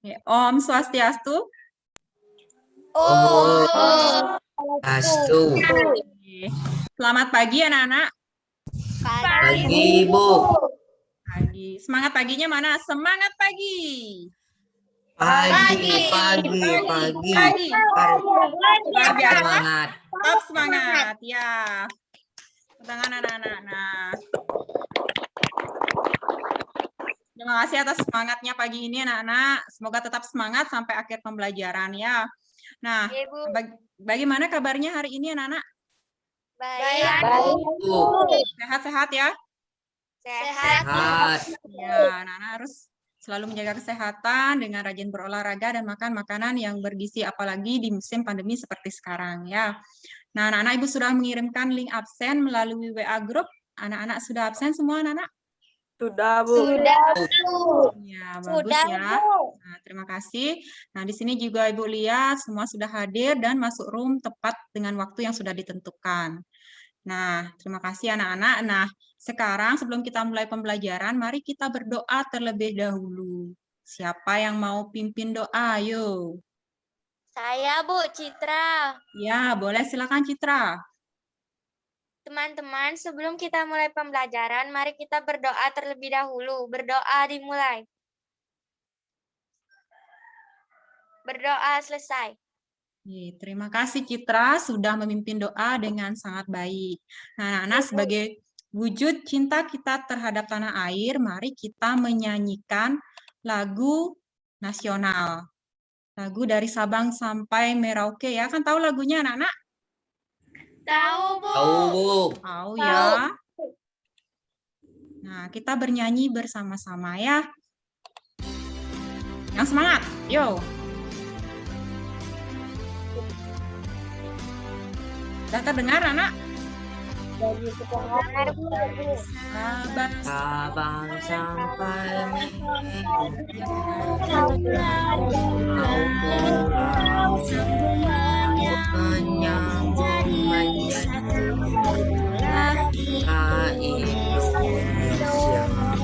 Ya, Om Swastiastu. Oh, astu. Oke. Selamat pagi anak-anak. Pagi, Bu. Pagi. Semangat paginya mana? Semangat pagi. Pagi. Pagi. Luar biasa. Semangat. Tetap semangat. Ya. Tangan anak-anak. Nah. Terima kasih atas semangatnya pagi ini anak-anak. Semoga tetap semangat sampai akhir pembelajaran ya. Nah, bagaimana kabarnya hari ini anak-anak? Baik. Bu. Sehat-sehat ya? Sehat. Ya, anak-anak harus selalu menjaga kesehatan dengan rajin berolahraga dan makan makanan yang bergizi, apalagi di musim pandemi seperti sekarang ya. Nah, anak-anak Ibu sudah mengirimkan link absen melalui WA Group. Anak-anak sudah absen semua anak-anak? Sudah, Bu. Ya, bagus ya. Nah, terima kasih. Nah, di sini juga Ibu lihat semua sudah hadir dan masuk room tepat dengan waktu yang sudah ditentukan. Nah, terima kasih anak-anak. Nah, sekarang sebelum kita mulai pembelajaran, mari kita berdoa terlebih dahulu. Siapa yang mau pimpin doa? Ayo. Saya Bu Citra. Ya, boleh silakan Citra. Teman-teman, sebelum kita mulai pembelajaran, mari kita berdoa terlebih dahulu. Berdoa dimulai. Berdoa selesai. Terima kasih Citra sudah memimpin doa dengan sangat baik. Nah, anak-anak sebagai wujud cinta kita terhadap tanah air, mari kita menyanyikan lagu nasional. Lagu dari Sabang sampai Merauke ya. Kan tahu lagunya anak-anak? Tahu, Bu. Tahu, Bu. Tahu ya. Nah, kita bernyanyi bersama-sama ya. Yang semangat, yo. Sudah terdengar, anak? Sabang sampai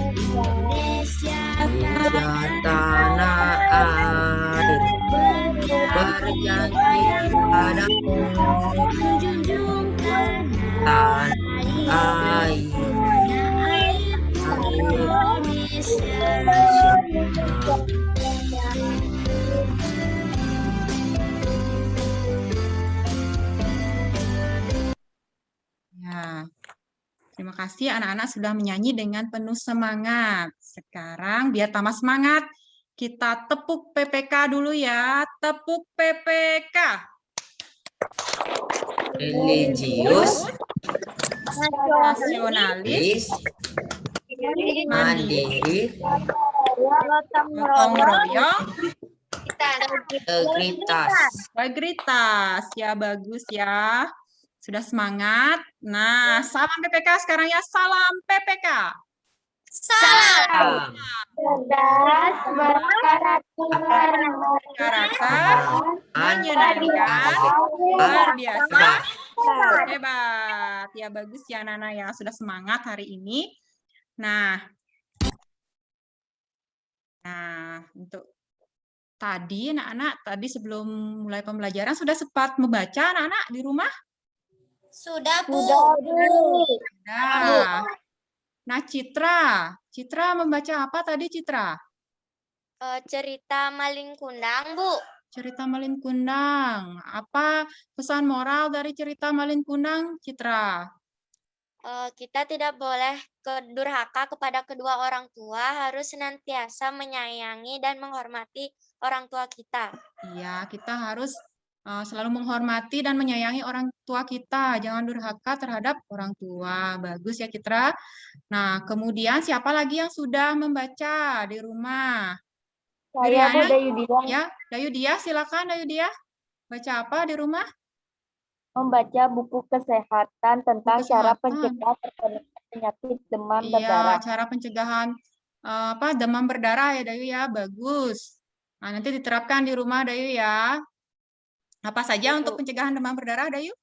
Indonesia tanah air berjanji padamu tanah air Ya, terima kasih anak-anak sudah menyanyi dengan penuh semangat. Sekarang biar tambah semangat, kita tepuk PPK dulu ya. Tepuk PPK. religius, Nasionalis, mandiri, gotong royong, integritas. integritas. Ya, bagus ya. Sudah semangat. Nah, salam PPK sekarang ya. Salam PPK. Salam. Masyarakat menyenangkan, luar biasa, hebat. Ya, bagus ya Nana ya. Sudah semangat hari ini. Nah, untuk tadi anak-anak, tadi sebelum mulai pembelajaran sudah sempat membaca anak-anak di rumah? Sudah, Bu. Nah, Citra membaca apa tadi Citra? Cerita Maling Kundang, Bu. Cerita Malin Kundang. Apa pesan moral dari cerita Malin Kundang, Citra? Kita tidak boleh durhaka kepada kedua orang tua, harus senantiasa menyayangi dan menghormati orang tua kita. Iya, kita harus selalu menghormati dan menyayangi orang tua kita. Jangan durhaka terhadap orang tua. Bagus ya, Citra. Nah, kemudian siapa lagi yang sudah membaca di rumah? Saya, Bu, Duriana? Dayudia. Ya, Dayudia, silakan Dayudia. Baca apa di rumah? Membaca buku kesehatan tentang Buku cara kesehatan. pencegahan penyakit demam Iya, berdarah. cara pencegahan demam berdarah ya Dayu ya, bagus. Nah, nanti diterapkan di rumah Dayu ya. Apa saja untuk pencegahan demam berdarah Dayu?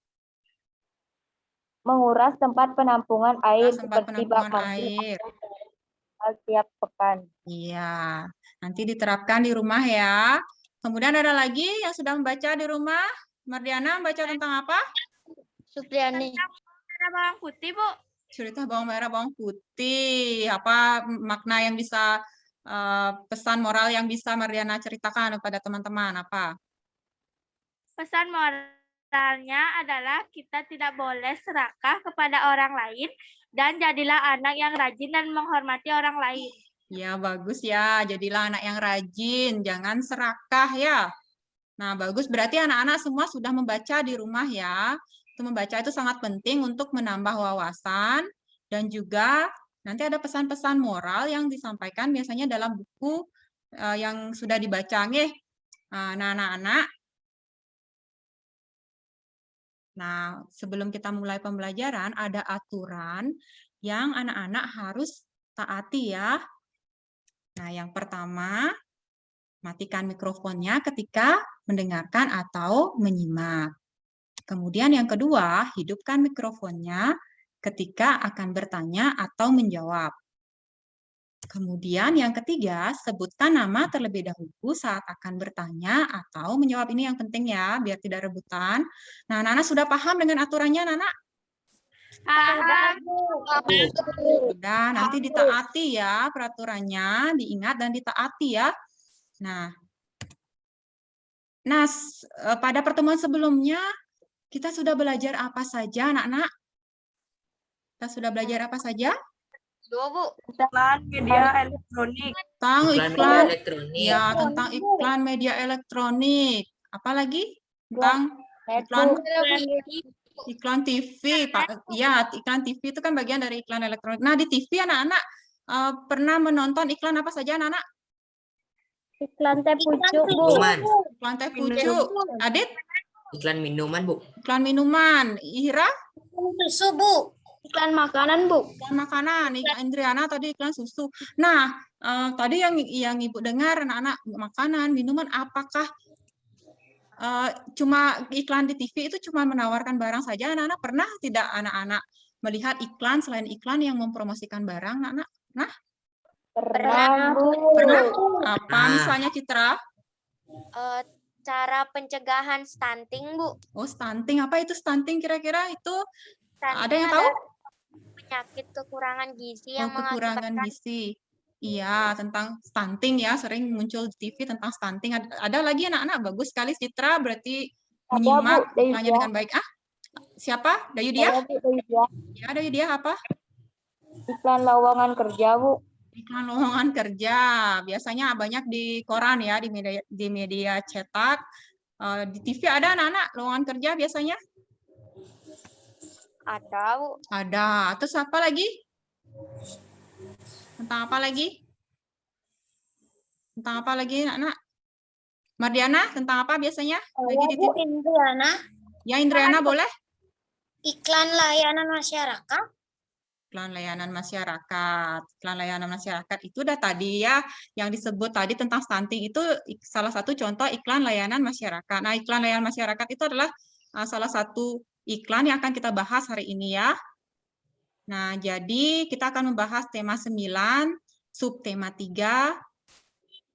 Menguras tempat penampungan air Tempat seperti penampungan bak mandi air. setiap pekan. Iya. Nanti diterapkan di rumah ya. Kemudian ada lagi yang sudah membaca di rumah. Mardiana membaca tentang apa? Supriani. Ada bawang putih, Bu. Cerita bawang merah, bawang putih. Apa makna yang bisa, pesan moral yang bisa Mardiana ceritakan kepada teman-teman? Apa? Pesan moralnya adalah kita tidak boleh serakah kepada orang lain dan jadilah anak yang rajin dan menghormati orang lain. Ya, bagus ya. Jadilah anak yang rajin, jangan serakah ya. Nah, bagus. Berarti anak-anak semua sudah membaca di rumah ya. Itu membaca itu sangat penting untuk menambah wawasan dan juga nanti ada pesan-pesan moral yang disampaikan biasanya dalam buku yang sudah dibaca nih. Nah, anak-anak. Nah, sebelum kita mulai pembelajaran ada aturan yang anak-anak harus taati ya. Nah, yang pertama, matikan mikrofonnya ketika mendengarkan atau menyimak. Kemudian yang kedua, hidupkan mikrofonnya ketika akan bertanya atau menjawab. Kemudian yang ketiga, sebutkan nama terlebih dahulu saat akan bertanya atau menjawab. Ini yang penting ya, biar tidak rebutan. Nah, anak-anak sudah paham dengan aturannya, anak-anak? Sudah, nanti ditaati ya peraturannya, diingat dan ditaati ya. Nah, pada pertemuan sebelumnya kita sudah belajar apa saja, anak-anak? Kita sudah belajar apa saja? Bu. Iklan media elektronik. Tentang Iklan media iklan, elektronik. ya tentang iklan media elektronik. Apalagi tentang iklan TV, Pak. Ya, iklan TV itu kan bagian dari iklan elektronik. Nah, di TV anak-anak pernah menonton iklan apa saja, anak-anak? Iklan teh pucuk, Bu. Minuman. Iklan teh pucuk. Adit? Iklan minuman, Bu. Iklan minuman. Ira? Susu, Bu. Iklan makanan, Bu. Iklan makanan. Indriana tadi iklan susu. Nah, tadi yang Ibu dengar anak-anak makanan, minuman, apakah cuma iklan di TV itu cuma menawarkan barang saja? Anak-anak pernah tidak anak-anak melihat iklan selain iklan yang mempromosikan barang, anak-anak? Nah, Pernah, Bu. pernah? Apa misalnya, Citra? Cara pencegahan stunting, Bu. Oh, stunting. Apa itu stunting kira-kira? Itu Stunting ada yang tahu? Penyakit kekurangan gizi Oh, yang kekurangan mengakibatkan gizi. Iya, tentang stunting ya, sering muncul di TV tentang stunting. Ada lagi anak-anak, bagus sekali Citra, berarti Ada, menyimak Bu, Dayudia. iklannya dengan baik. Siapa? Dayudia? Ada, Bu, Dayudia. Ya, Dayudia apa? Iklan lowongan kerja, Bu. Iklan lowongan kerja. Biasanya banyak di koran ya, di media cetak. Di TV ada anak-anak lowongan kerja biasanya? ada, Bu. Ada. Terus apa lagi? Tentang apa lagi? Tentang apa lagi, anak-anak? Mardiana, tentang apa biasanya? Lagi di TV? Indriana. Ya, Indriana boleh? Iklan layanan masyarakat. Iklan layanan masyarakat. Iklan layanan masyarakat itu udah tadi ya, yang disebut tadi tentang stunting itu salah satu contoh iklan layanan masyarakat. Nah, iklan layanan masyarakat itu adalah salah satu iklan yang akan kita bahas hari ini ya. Nah, jadi kita akan membahas tema 9, subtema 3,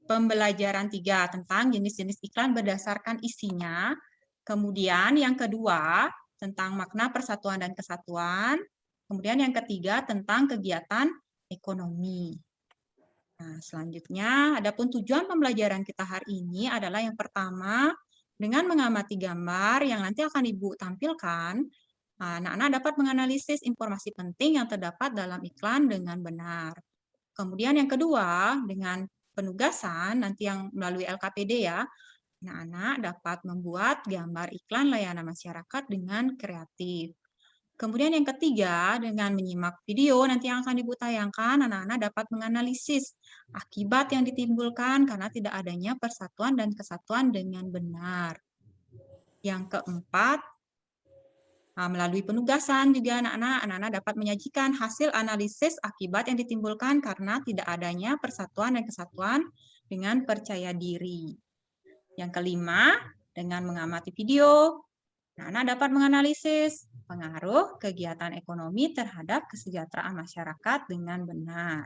pembelajaran 3 tentang jenis-jenis iklan berdasarkan isinya. Kemudian yang kedua, tentang makna persatuan dan kesatuan. Kemudian yang ketiga, tentang kegiatan ekonomi. Nah, selanjutnya, adapun tujuan pembelajaran kita hari ini adalah yang pertama, dengan mengamati gambar yang nanti akan Ibu tampilkan, anak-anak dapat menganalisis informasi penting yang terdapat dalam iklan dengan benar. Kemudian yang kedua, dengan penugasan nanti yang melalui LKPD ya, anak-anak dapat membuat gambar iklan layanan masyarakat dengan kreatif. Kemudian yang ketiga, dengan menyimak video nanti yang akan Ibu tayangkan, anak-anak dapat menganalisis akibat yang ditimbulkan karena tidak adanya persatuan dan kesatuan dengan benar. Yang keempat, melalui penugasan juga anak-anak dapat menyajikan hasil analisis akibat yang ditimbulkan karena tidak adanya persatuan dan kesatuan dengan percaya diri. Yang kelima, dengan mengamati video, anak-anak dapat menganalisis pengaruh kegiatan ekonomi terhadap kesejahteraan masyarakat dengan benar.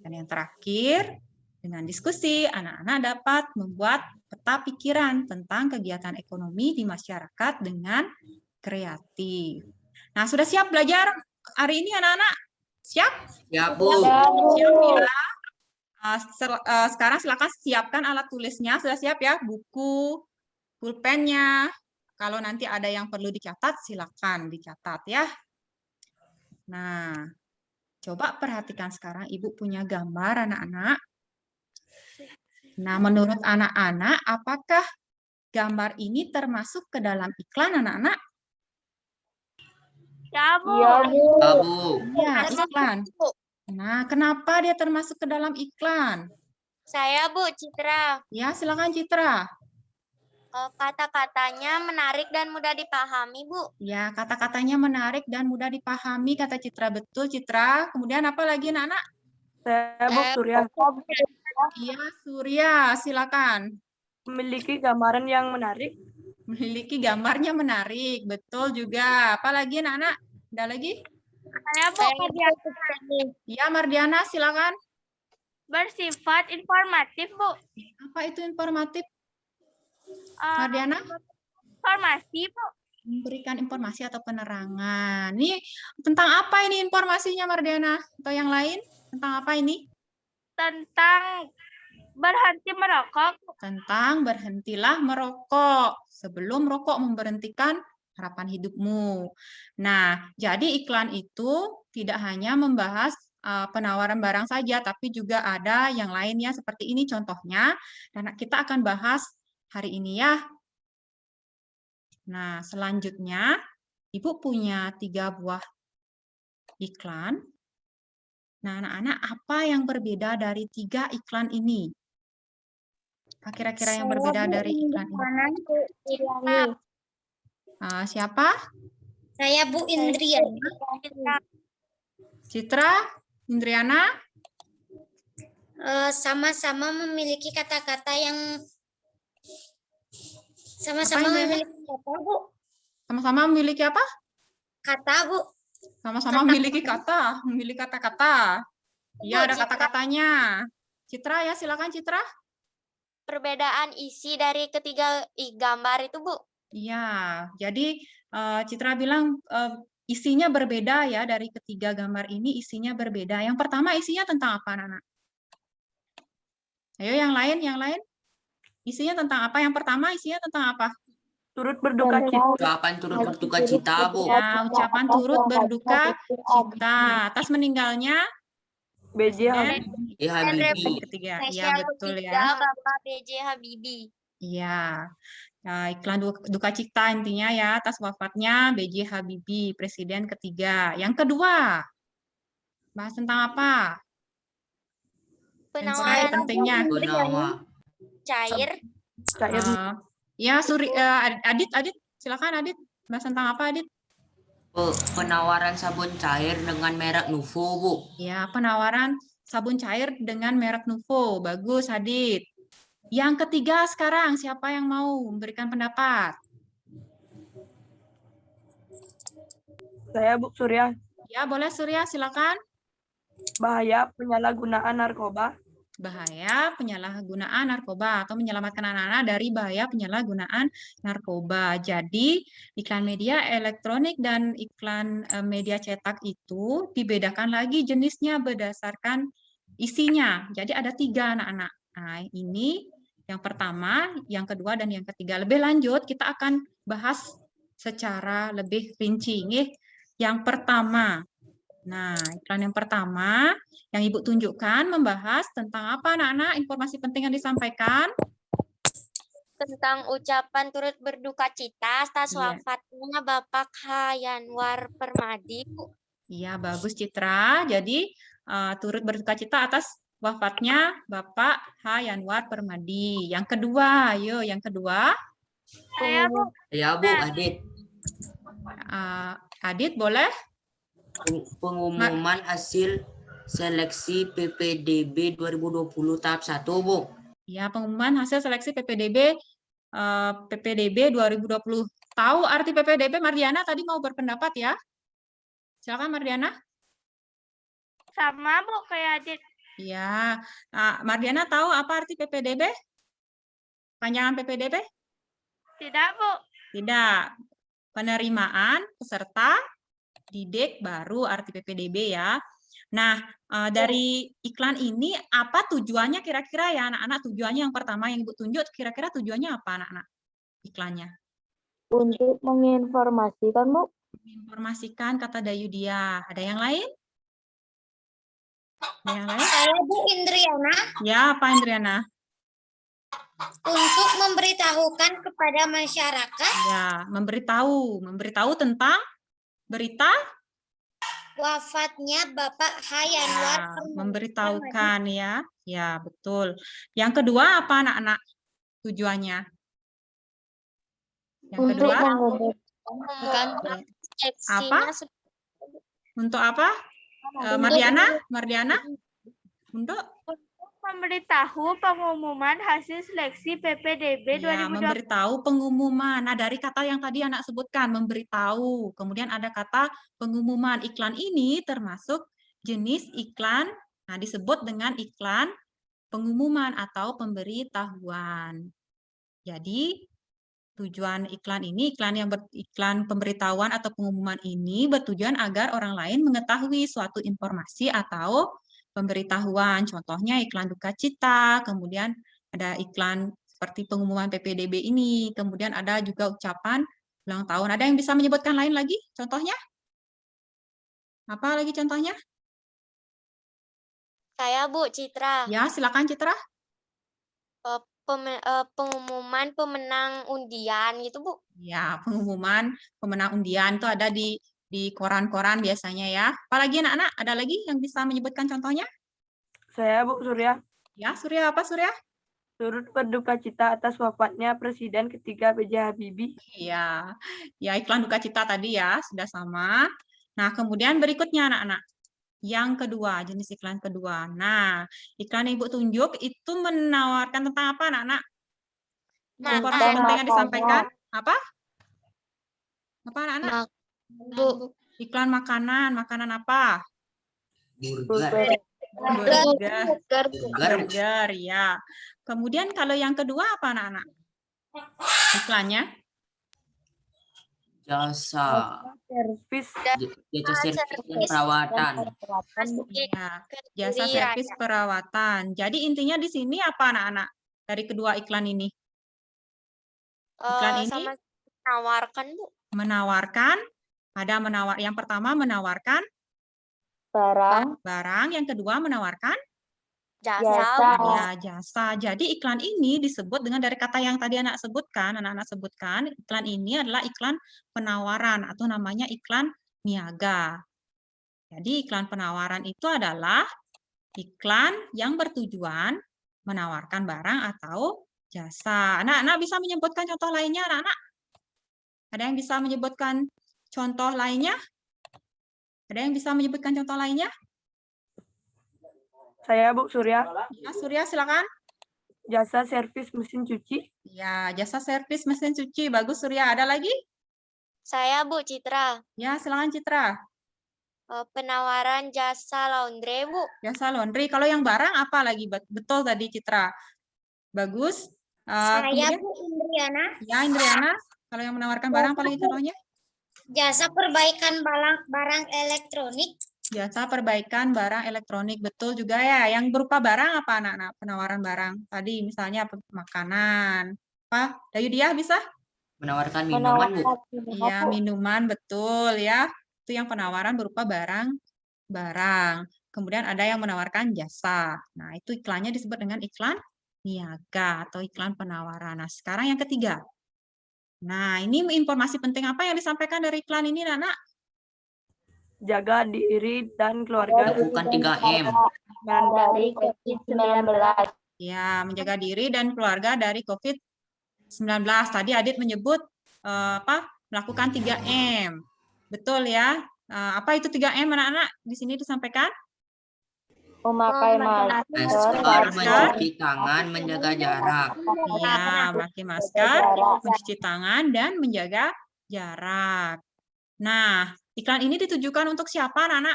Dan yang terakhir, Dengan diskusi, anak-anak dapat membuat peta pikiran tentang kegiatan ekonomi di masyarakat dengan kreatif. Nah, sudah siap belajar hari ini anak-anak? Siap? Ya, Bu. Siap ya. Sekarang silakan siapkan alat tulisnya. Sudah siap ya? Buku, pulpennya. Kalau nanti ada yang perlu dicatat, silakan dicatat ya. Nah, coba perhatikan sekarang Ibu punya gambar anak-anak. Nah, menurut anak-anak, apakah gambar ini termasuk ke dalam iklan anak-anak? Ya, Bu. Iya, Bu. Ya, Bu. Ya, iklan. Nah, kenapa dia termasuk ke dalam iklan? Saya Bu Citra. Ya, silakan Citra. Kata-katanya menarik dan mudah dipahami, Bu. Ya, kata-katanya menarik dan mudah dipahami, kata Citra. Betul, Citra. Kemudian apa lagi, anak-anak? Saya Bu Surya Iya, Surya. Silakan. memiliki gambaran yang menarik. Memiliki gambarnya menarik. Betul juga. Apa lagi, anak-anak? Ada lagi? Saya Bu Ya, Mardiana, silakan. bersifat informatif, Bu. Apa itu informatif, Eh, Mardiana? Informasi, Bu. Memberikan informasi atau penerangan. Ini tentang apa ini informasinya, Mardiana? Atau yang lain? Tentang apa ini? Tentang berhenti merokok. Tentang berhentilah merokok. Sebelum rokok memberhentikan harapan hidupmu. Nah, jadi iklan itu tidak hanya membahas penawaran barang saja, tapi juga ada yang lainnya seperti ini contohnya. Dan kita akan bahas hari ini ya. Nah, selanjutnya Ibu punya 3 buah iklan. Nah, anak-anak, apa yang berbeda dari 3 iklan ini? Apa kira-kira yang berbeda dari iklan ini? Siapa? Saya Bu Indriani. Citra? Indriana? Sama-sama memiliki kata-kata yang sama-sama Apa, Indriana? memiliki kata, Bu. Sama-sama memiliki apa? Kata, Bu. Sama-sama memiliki kata, memiliki kata-kata. Iya, ada Citra. kata-katanya. Citra ya, silakan Citra. Perbedaan isi dari ketiga gambar itu, Bu. Iya, jadi Citra bilang isinya berbeda ya, dari ketiga gambar ini isinya berbeda. Yang pertama isinya tentang apa, Nana? Ayo yang lain, yang lain. Isinya tentang apa? Yang pertama isinya tentang apa? Turut berduka cita. Ucapan turut berduka cita, Bu. Ya, ucapan turut berduka cita atas meninggalnya B.J. Presiden Ya, Habibie. ketiga. Spesial Iya, betul ketiga, ya. Bapak B.J. Habibie. Iya. Nah, iklan duka cita intinya ya atas wafatnya B.J. Habibie, presiden ketiga. Yang kedua, bahas tentang apa? Informasi Penawaran pentingnya. Penawa. cair. Cair Ya, Adit, silakan Adit. Bahas tentang apa, Adit? Penawaran sabun cair dengan merek Nuvo, Bu. Ya, penawaran sabun cair dengan merek Nuvo. Bagus, Adit. Yang ketiga sekarang, siapa yang mau memberikan pendapat? saya Bu Surya. Ya, boleh Surya, silakan. Bahaya penyalahgunaan narkoba. Bahaya penyalahgunaan narkoba atau menyelamatkan anak-anak dari bahaya penyalahgunaan narkoba. Jadi, iklan media elektronik dan iklan media cetak itu dibedakan lagi jenisnya berdasarkan isinya. Jadi ada 3 anak-anak. Nah, ini yang pertama, yang kedua, dan yang ketiga. Lebih lanjut, kita akan bahas secara lebih rinci. Yang pertama, nah, iklan yang pertama yang Ibu tunjukkan membahas tentang apa, anak-anak? Informasi penting yang disampaikan. Tentang ucapan turut berduka cita atas Iya. wafatnya Bapak H. Yanwar Permadi, Bu. Iya, bagus Citra. Jadi, turut berduka cita atas wafatnya Bapak H. Yanwar Permadi. Yang kedua, ayo yang kedua. Saya Bu. Ya, Bu, Adit. Adit, boleh? Pengumuman hasil seleksi PPDB 2020 tahap 1, Bu. Ya, pengumuman hasil seleksi PPDB 2020. Tahu arti PPDB, Mardiana tadi mau berpendapat ya? Silakan Mardiana. Sama Bu kayak Adit. Ya, Mardiana tahu apa arti PPDB? Panjangan PPDB? Tidak, Bu. Tidak. Penerimaan peserta didik baru arti PPDB ya. Nah, dari iklan ini apa tujuannya kira-kira ya anak-anak? Tujuannya yang pertama yang Ibu tunjuk kira-kira tujuannya apa anak-anak? Iklannya. Untuk menginformasikan, Bu. Menginformasikan kata Dayudia. Ada yang lain? Ada yang lain? Saya Bu Indriana Ya, apa Indriana? untuk memberitahukan kepada masyarakat Ya, memberitahu tentang berita wafatnya Bapak Hayanwar. ya, memberitahukan ya. Ya, betul. Yang kedua apa anak-anak tujuannya? Yang Untuk kedua Mengumumkan seleksinya untuk apa? Mardiana? Untuk Memberitahu pengumuman hasil seleksi PPDB ya, 2020. memberitahu pengumuman. Nah, dari kata yang tadi anak sebutkan, memberitahu. Kemudian ada kata pengumuman. Iklan ini termasuk jenis iklan, nah disebut dengan iklan pengumuman atau pemberitahuan. Jadi, tujuan iklan ini, iklan pemberitahuan atau pengumuman ini bertujuan agar orang lain mengetahui suatu informasi atau pemberitahuan. Contohnya iklan duka cita, kemudian ada iklan seperti pengumuman PPDB ini, kemudian ada juga ucapan ulang tahun. Ada yang bisa menyebutkan lain lagi? Contohnya? Apa lagi contohnya? Saya Bu Citra. Ya, silakan Citra. Pengumuman pemenang undian gitu Bu. Ya, pengumuman pemenang undian itu ada di koran-koran biasanya ya. Apalagi anak-anak? Ada lagi yang bisa menyebutkan contohnya? Saya Bu Surya. Ya, Surya apa Surya? Turut berduka cita atas wafatnya Presiden ketiga B.J. Habibie. Iya, ya iklan duka cita tadi ya, sudah sama. Nah, kemudian berikutnya anak-anak. Yang kedua, jenis iklan kedua. Nah, iklan yang Ibu tunjuk itu menawarkan tentang apa anak-anak? Informasi penting yang disampaikan? Apa? Apa anak-anak? Bu. Iklan makanan. Makanan apa? Burger. Burger, ya. Kemudian kalau yang kedua apa anak-anak? Iklannya? Jasa. Servis. Jasa servis dan perawatan. Ya, jasa servis perawatan. Jadi intinya di sini apa anak-anak? Dari kedua iklan ini? Iklan ini Sama menawarkan Bu. menawarkan, yang pertama menawarkan barang, yang kedua menawarkan Jasa. ya jasa. Jadi iklan ini disebut dengan dari kata yang tadi anak-anak sebutkan, iklan ini adalah iklan penawaran atau namanya iklan niaga. Jadi iklan penawaran itu adalah iklan yang bertujuan menawarkan barang atau jasa. Anak-anak bisa menyebutkan contoh lainnya, anak-anak? Ada yang bisa menyebutkan contoh lainnya? Ada yang bisa menyebutkan contoh lainnya? Saya Bu Surya. Ya, Surya, silakan. Jasa servis mesin cuci. Ya, jasa servis mesin cuci. Bagus, Surya. Ada lagi? Saya Bu Citra. Ya, silakan Citra. Penawaran jasa laundry Bu. Jasa laundry. Kalau yang barang apa lagi? Betul tadi Citra. Bagus. Saya Kemudian, Bu Indriana ya Indriana. Kalau yang menawarkan barang apa lagi contohnya? jasa perbaikan barang elektronik. Jasa perbaikan barang elektronik. Betul juga ya. Yang berupa barang apa anak-anak? Penawaran barang. Tadi misalnya makanan. Apa? Dayudia bisa? Menawarkan minuman, Bu. Iya, minuman. Betul ya. Itu yang penawaran berupa barang. Kemudian ada yang menawarkan jasa. Nah, itu iklannya disebut dengan iklan niaga atau iklan penawaran. Nah, sekarang yang ketiga. Nah, ini informasi penting apa yang disampaikan dari iklan ini, Anak? Jaga diri dan keluarga. Lakukan 3M. Dari COVID-19. Ya, menjaga diri dan keluarga dari COVID-19. Tadi Adit menyebut melakukan 3M. Betul ya. Apa itu 3M, anak-anak? Di sini disampaikan? Memakai Masker, mencuci tangan, menjaga jarak. Iya, memakai masker, mencuci tangan, dan menjaga jarak. Nah, iklan ini ditujukan untuk siapa, anak-anak?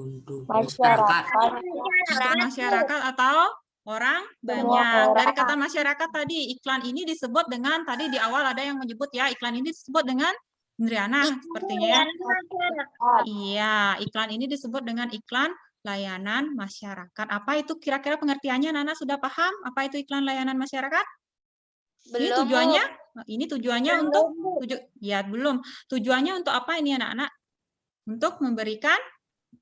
Untuk Masyarakat. Untuk masyarakat atau orang Semua banyak. orang. Dari kata masyarakat tadi, iklan ini disebut dengan, tadi di awal ada yang menyebut ya, iklan ini disebut dengan, Indriana sepertinya ya. Iya, iklan ini disebut dengan iklan layanan masyarakat. Apa itu kira-kira pengertiannya, Nana sudah paham? Apa itu iklan layanan masyarakat? Ini Belum, Bu. tujuannya, ini tujuannya untuk, ya belum. Tujuannya untuk apa ini anak-anak? Untuk memberikan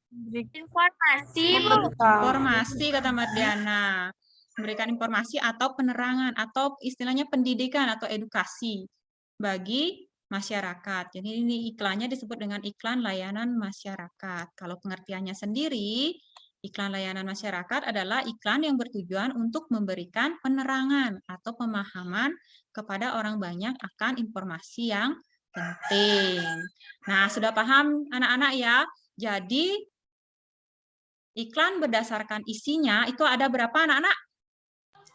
Informasi, Bu. informasi, kata Mardiana. Memberikan informasi atau penerangan atau istilahnya pendidikan atau edukasi bagi masyarakat. Jadi ini iklannya disebut dengan iklan layanan masyarakat. Kalau pengertiannya sendiri, iklan layanan masyarakat adalah iklan yang bertujuan untuk memberikan penerangan atau pemahaman kepada orang banyak akan informasi yang penting. Nah, sudah paham anak-anak ya? Jadi iklan berdasarkan isinya itu ada berapa anak-anak?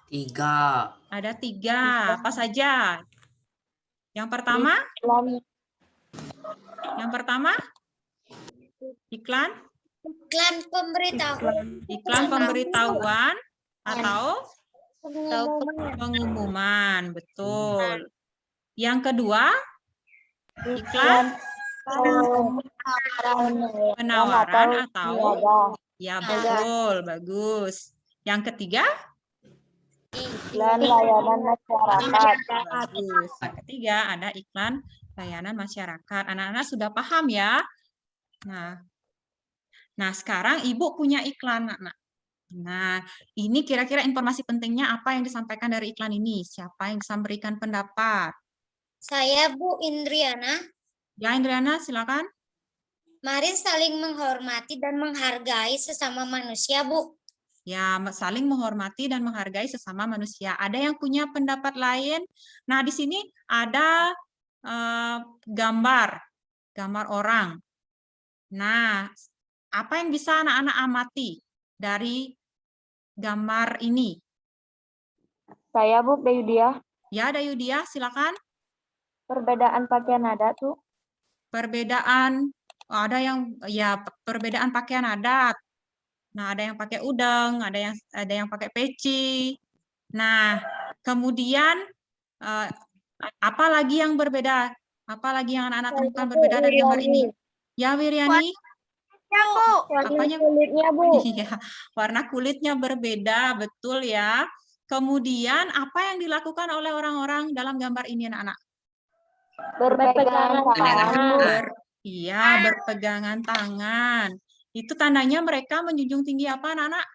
3. Ada 3. Apa saja? Yang pertama? Yang pertama? Iklan Iklan pemberitahuan atau pengumuman. Betul. Yang kedua? Iklan penawaran atau ya betul, bagus. Yang ketiga? Iklan layanan masyarakat. Bagus. Yang ketiga ada iklan layanan masyarakat. Anak-anak sudah paham ya? Nah, sekarang Ibu punya iklan, anak. Nah, ini kira-kira informasi pentingnya apa yang disampaikan dari iklan ini? Siapa yang bisa memberikan pendapat? Saya Bu Indriana. Ya, Indriana, silakan. Mari saling menghormati dan menghargai sesama manusia, Bu. Ya, saling menghormati dan menghargai sesama manusia. Ada yang punya pendapat lain? Nah, di sini ada gambar orang. Nah, apa yang bisa anak-anak amati dari gambar ini? Saya Bu Dayudia. Ya, Dayudia, silakan. Perbedaan pakaian adat tuh. Perbedaan, ada yang ya perbedaan pakaian adat. Nah, ada yang pakai udeng, ada yang pakai peci. Nah, kemudian apa lagi yang berbeda? Apa lagi yang anak-anak temukan berbeda dari gambar ini? Ya, Wiriani. Ya, Bu. Apanya? Kulitnya Bu. Iya, warna kulitnya berbeda, betul ya. Kemudian apa yang dilakukan oleh orang-orang dalam gambar ini, anak-anak? Berpegangan tangan. Iya, berpegangan tangan. Itu tandanya mereka menjunjung tinggi apa, anak-anak?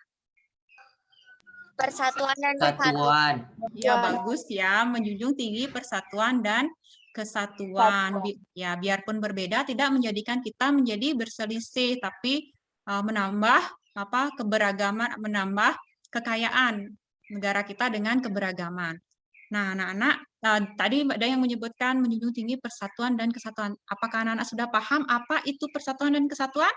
Persatuan dan Kesatuan. Ya, bagus ya, menjunjung tinggi persatuan dan kesatuan. Ya, biarpun berbeda tidak menjadikan kita menjadi berselisih, tapi menambah keberagaman, menambah kekayaan negara kita dengan keberagaman. Nah, anak-anak tadi ada yang menyebutkan menjunjung tinggi persatuan dan kesatuan. Apakah anak-anak sudah paham apa itu persatuan dan kesatuan?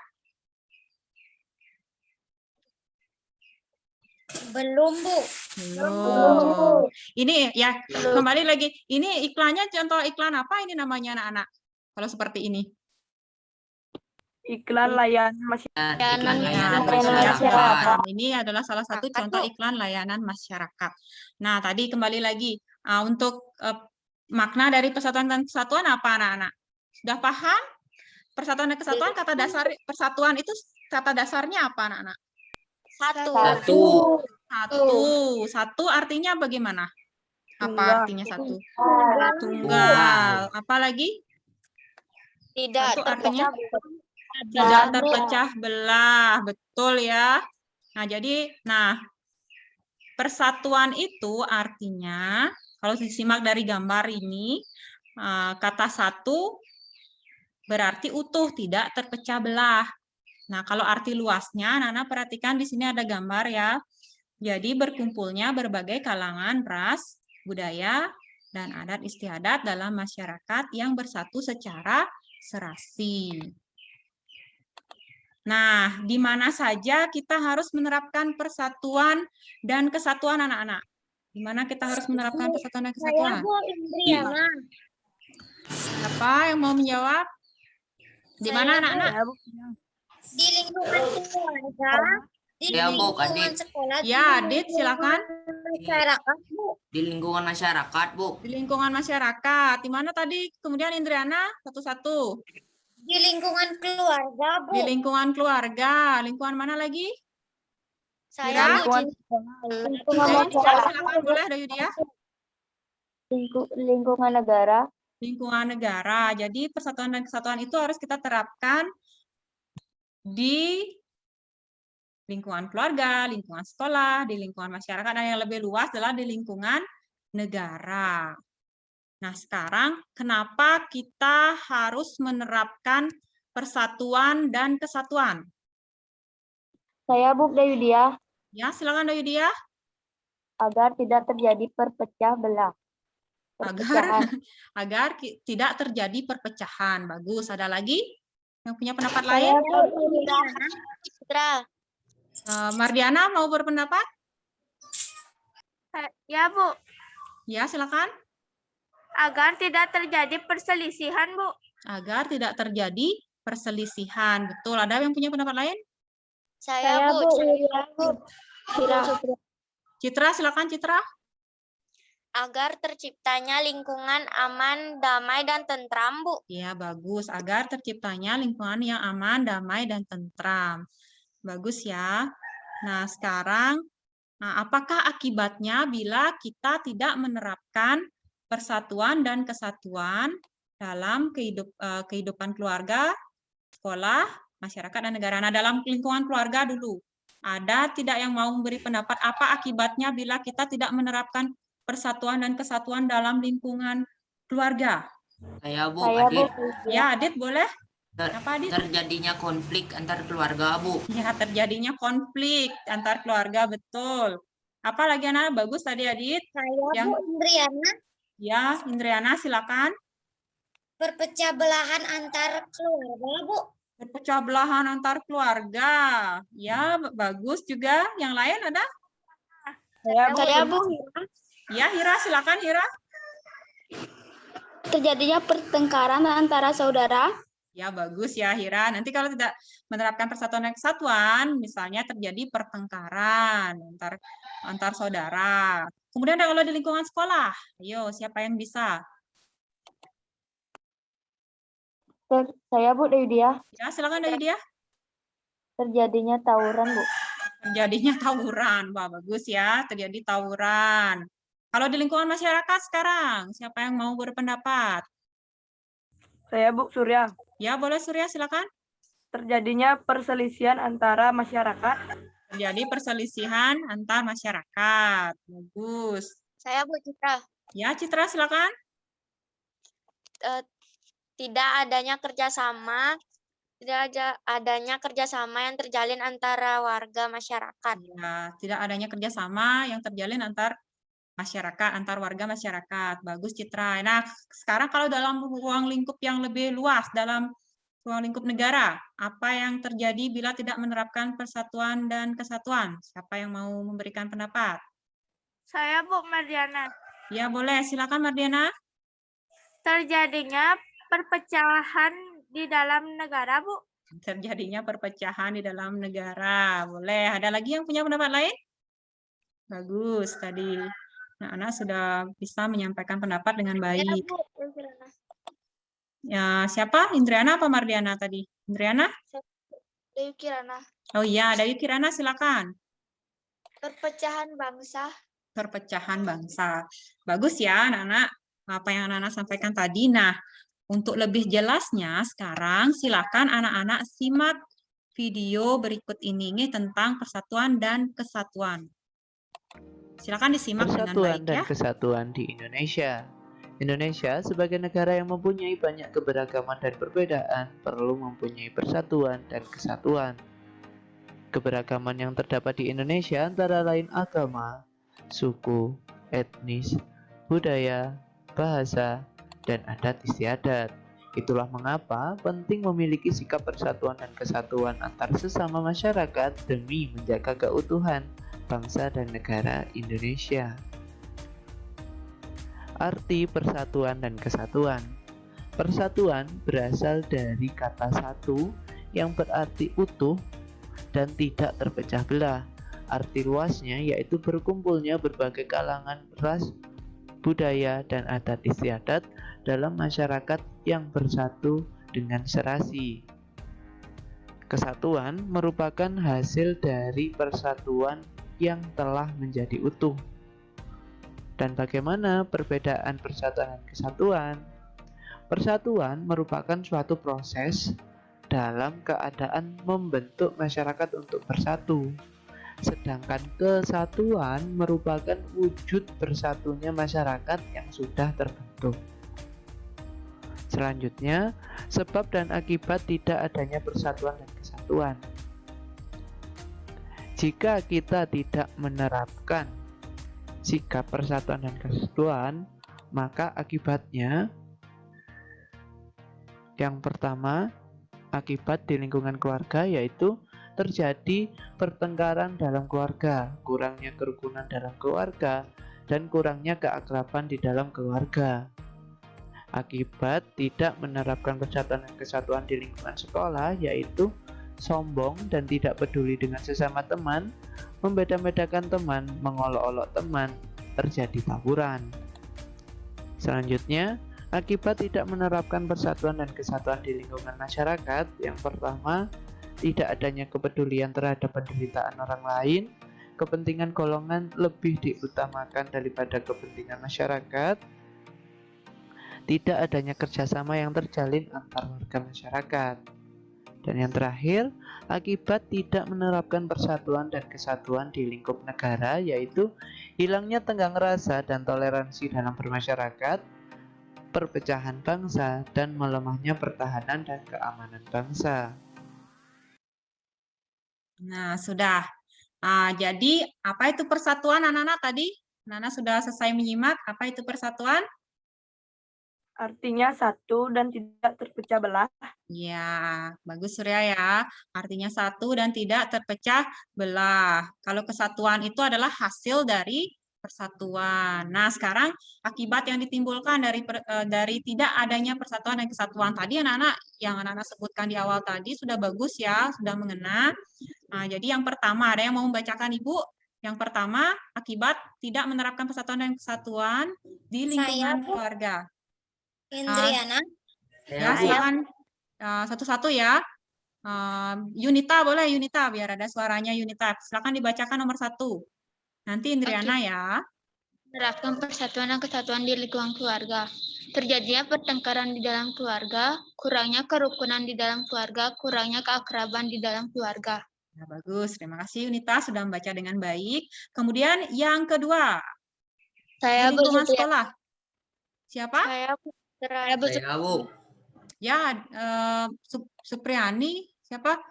Belum, Bu. Belum. Ini ya, kembali lagi. Ini iklannya contoh iklan apa ini namanya anak-anak? Kalau seperti ini. Iklan layanan masyarakat. Masyarakat. Ini adalah salah satu contoh iklan layanan masyarakat. Nah, tadi kembali lagi. Untuk makna dari persatuan dan kesatuan apa anak-anak? Sudah paham? Persatuan dan kesatuan, kata dasar persatuan itu kata dasarnya apa anak-anak? Satu artinya bagaimana? Apa artinya satu? Tunggal. Apa lagi? Tidak satu artinya tidak terpecah belah. Betul ya. Nah, jadi persatuan itu artinya kalau disimak dari gambar ini, kata satu berarti utuh, tidak terpecah belah. Nah, kalau arti luasnya, anak-anak perhatikan di sini ada gambar ya. Jadi berkumpulnya berbagai kalangan, ras, budaya, dan adat istiadat dalam masyarakat yang bersatu secara serasi. Nah, di mana saja kita harus menerapkan persatuan dan kesatuan anak-anak? Di mana kita harus menerapkan persatuan dan kesatuan? Saya Bu Indriana. Siapa yang mau menjawab? Di mana anak-anak? Di lingkungan keluarga, di Ya, Bu, lingkungan Adit. sekolah, di Ya, Adit, silakan. masyarakat, Bu. Di lingkungan masyarakat, Bu. Di lingkungan masyarakat. Di mana tadi? Kemudian Indriana, satu-satu. Di lingkungan keluarga, Bu. Di lingkungan keluarga. Lingkungan mana lagi? Saya Bu Lingkungan Lingkungan Lain, masyarakat, silakan boleh Dayudia. lingkungan negara, Lingkungan negara. Jadi persatuan dan kesatuan itu harus kita terapkan di lingkungan keluarga, lingkungan sekolah, di lingkungan masyarakat, dan yang lebih luas adalah di lingkungan negara. Nah, sekarang kenapa kita harus menerapkan persatuan dan kesatuan? saya Bu Dayudia, Ya, silakan Dayudia. agar tidak terjadi perpecah belah. Perpecahan. Tidak terjadi perpecahan. Bagus. Ada lagi yang punya pendapat Saya lain? Bu Citra. Mardiana mau berpendapat? Ya, Bu. Ya, silakan. Agar tidak terjadi perselisihan, Bu. Agar tidak terjadi perselisihan. Betul. Ada yang punya pendapat lain? Saya Bu. Citra, silakan Citra. Agar terciptanya lingkungan aman, damai, dan tentram, Bu. Ya, bagus. Agar terciptanya lingkungan yang aman, damai, dan tentram. Bagus ya. Nah, sekarang, apakah akibatnya bila kita tidak menerapkan persatuan dan kesatuan dalam kehidupan keluarga, sekolah, masyarakat, dan negara? Nah, dalam lingkungan keluarga dulu, ada tidak yang mau memberi pendapat apa akibatnya bila kita tidak menerapkan persatuan dan kesatuan dalam lingkungan keluarga? Saya, Bu, Saya Bu. Adit. Ya, Adit boleh? Ter- Apa, Adit? terjadinya konflik antar keluarga, Bu. Ya, terjadinya konflik antar keluarga, betul. Apa lagi, anak? Bagus tadi, Adit. Saya Yang- Bu Indriana. Ya, Indriana, silakan. Perpecah belahan antar keluarga, Bu. Berpecah belahan antar keluarga. Ya, bagus juga. Yang lain ada? Saya Bu. Ya, Hira, silakan, Hira. Terjadinya pertengkaran antara saudara. Ya, bagus ya, Hira. Nanti kalau tidak menerapkan persatuan dan kesatuan, misalnya terjadi pertengkaran antar saudara. Kemudian kalau di lingkungan sekolah, ayo, siapa yang bisa? Saya Bu Dayudia, Ya, silakan Dayudia. terjadinya tawuran Bu. Terjadinya tawuran. Wah, bagus ya, terjadi tawuran. Kalau di lingkungan masyarakat sekarang, siapa yang mau berpendapat? Saya Bu Surya. Ya, boleh Surya, silakan. Terjadinya perselisihan antara masyarakat. Terjadi perselisihan antar masyarakat. Bagus. Saya Bu Citra. Ya, Citra, silakan. Tidak adanya kerjasama yang terjalin antara warga masyarakat. Ya, tidak adanya kerjasama yang terjalin antar masyarakat, antar warga masyarakat. Bagus, Citra. Nah, sekarang kalau dalam ruang lingkup yang lebih luas, dalam ruang lingkup negara, apa yang terjadi bila tidak menerapkan persatuan dan kesatuan? Siapa yang mau memberikan pendapat? Saya Bu Mardiana. Ya, boleh. Silakan, Mardiana. Terjadinya perpecahan di dalam negara, Bu. Terjadinya perpecahan di dalam negara. Boleh. Ada lagi yang punya pendapat lain? Bagus. Tadi anak-anak sudah bisa menyampaikan pendapat dengan baik. Ya, siapa? Indriana apa Mardiana tadi? Indriana? Dewi Kirana. Oh iya, Dayu Kirana, silakan. Perpecahan bangsa. Perpecahan bangsa. Bagus ya, anak-anak. Apa yang anak-anak sampaikan tadi. Nah, untuk lebih jelasnya sekarang silakan anak-anak simak video berikut ini tentang persatuan dan kesatuan. Silakan disimak dengan Persatuan baik dan ya. kesatuan di Indonesia. Indonesia sebagai negara yang mempunyai banyak keberagaman dan perbedaan perlu mempunyai persatuan dan kesatuan. Keberagaman yang terdapat di Indonesia antara lain agama, suku, etnis, budaya, bahasa, dan adat istiadat. Itulah mengapa penting memiliki sikap persatuan dan kesatuan antar sesama masyarakat demi menjaga keutuhan bangsa dan negara Indonesia. Arti persatuan dan kesatuan. Persatuan berasal dari kata satu yang berarti utuh dan tidak terpecah belah. Arti luasnya yaitu berkumpulnya berbagai kalangan, ras, budaya, dan adat istiadat dalam masyarakat yang bersatu dengan serasi. Kesatuan merupakan hasil dari persatuan yang telah menjadi utuh. Dan bagaimana perbedaan persatuan dan kesatuan? Persatuan merupakan suatu proses dalam keadaan membentuk masyarakat untuk bersatu. Sedangkan kesatuan merupakan wujud bersatunya masyarakat yang sudah terbentuk. Selanjutnya, sebab dan akibat tidak adanya persatuan dan kesatuan. Jika kita tidak menerapkan sikap persatuan dan kesatuan, maka akibatnya yang pertama, akibat di lingkungan keluarga yaitu terjadi pertengkaran dalam keluarga, kurangnya kerukunan dalam keluarga, dan kurangnya keakraban di dalam keluarga. Akibat tidak menerapkan persatuan dan kesatuan di lingkungan sekolah yaitu sombong dan tidak peduli dengan sesama teman, membeda-bedakan teman, mengolok-olok teman, terjadi tawuran. Selanjutnya, akibat tidak menerapkan persatuan dan kesatuan di lingkungan masyarakat, yang pertama, tidak adanya kepedulian terhadap penderitaan orang lain, kepentingan golongan lebih diutamakan daripada kepentingan masyarakat, tidak adanya kerjasama yang terjalin antar warga masyarakat. Dan yang terakhir, akibat tidak menerapkan persatuan dan kesatuan di lingkup negara, yaitu hilangnya tenggang rasa dan toleransi dalam bermasyarakat, perpecahan bangsa, dan melemahnya pertahanan dan keamanan bangsa. Nah, sudah. Jadi, apa itu persatuan anak-anak tadi? Anak-anak sudah selesai menyimak. Apa itu persatuan? Artinya satu dan tidak terpecah belah. Ya, bagus Surya ya. Artinya satu dan tidak terpecah belah. Kalau kesatuan itu adalah hasil dari persatuan. Nah, sekarang akibat yang ditimbulkan dari tidak adanya persatuan dan kesatuan tadi anak-anak yang anak-anak sebutkan di awal tadi sudah bagus ya, sudah mengena. Nah, jadi yang pertama ada yang mau membacakan Ibu? Yang pertama, akibat tidak menerapkan persatuan dan kesatuan di lingkungan keluarga. Indriana. Ya, silakan satu-satu ya. Yunita boleh, Yunita, biar ada suaranya Yunita. Silakan dibacakan nomor 1. Nanti Indriana ya. Menerapkan persatuan dan kesatuan di lingkungan keluarga. Terjadinya pertengkaran di dalam keluarga, kurangnya kerukunan di dalam keluarga, kurangnya keakraban di dalam keluarga. Nah, bagus, terima kasih Yunita sudah membaca dengan baik. Kemudian yang kedua, Saya di lingkungan sekolah. Siapa? Saya Bu. Ya, Supriani, siapa?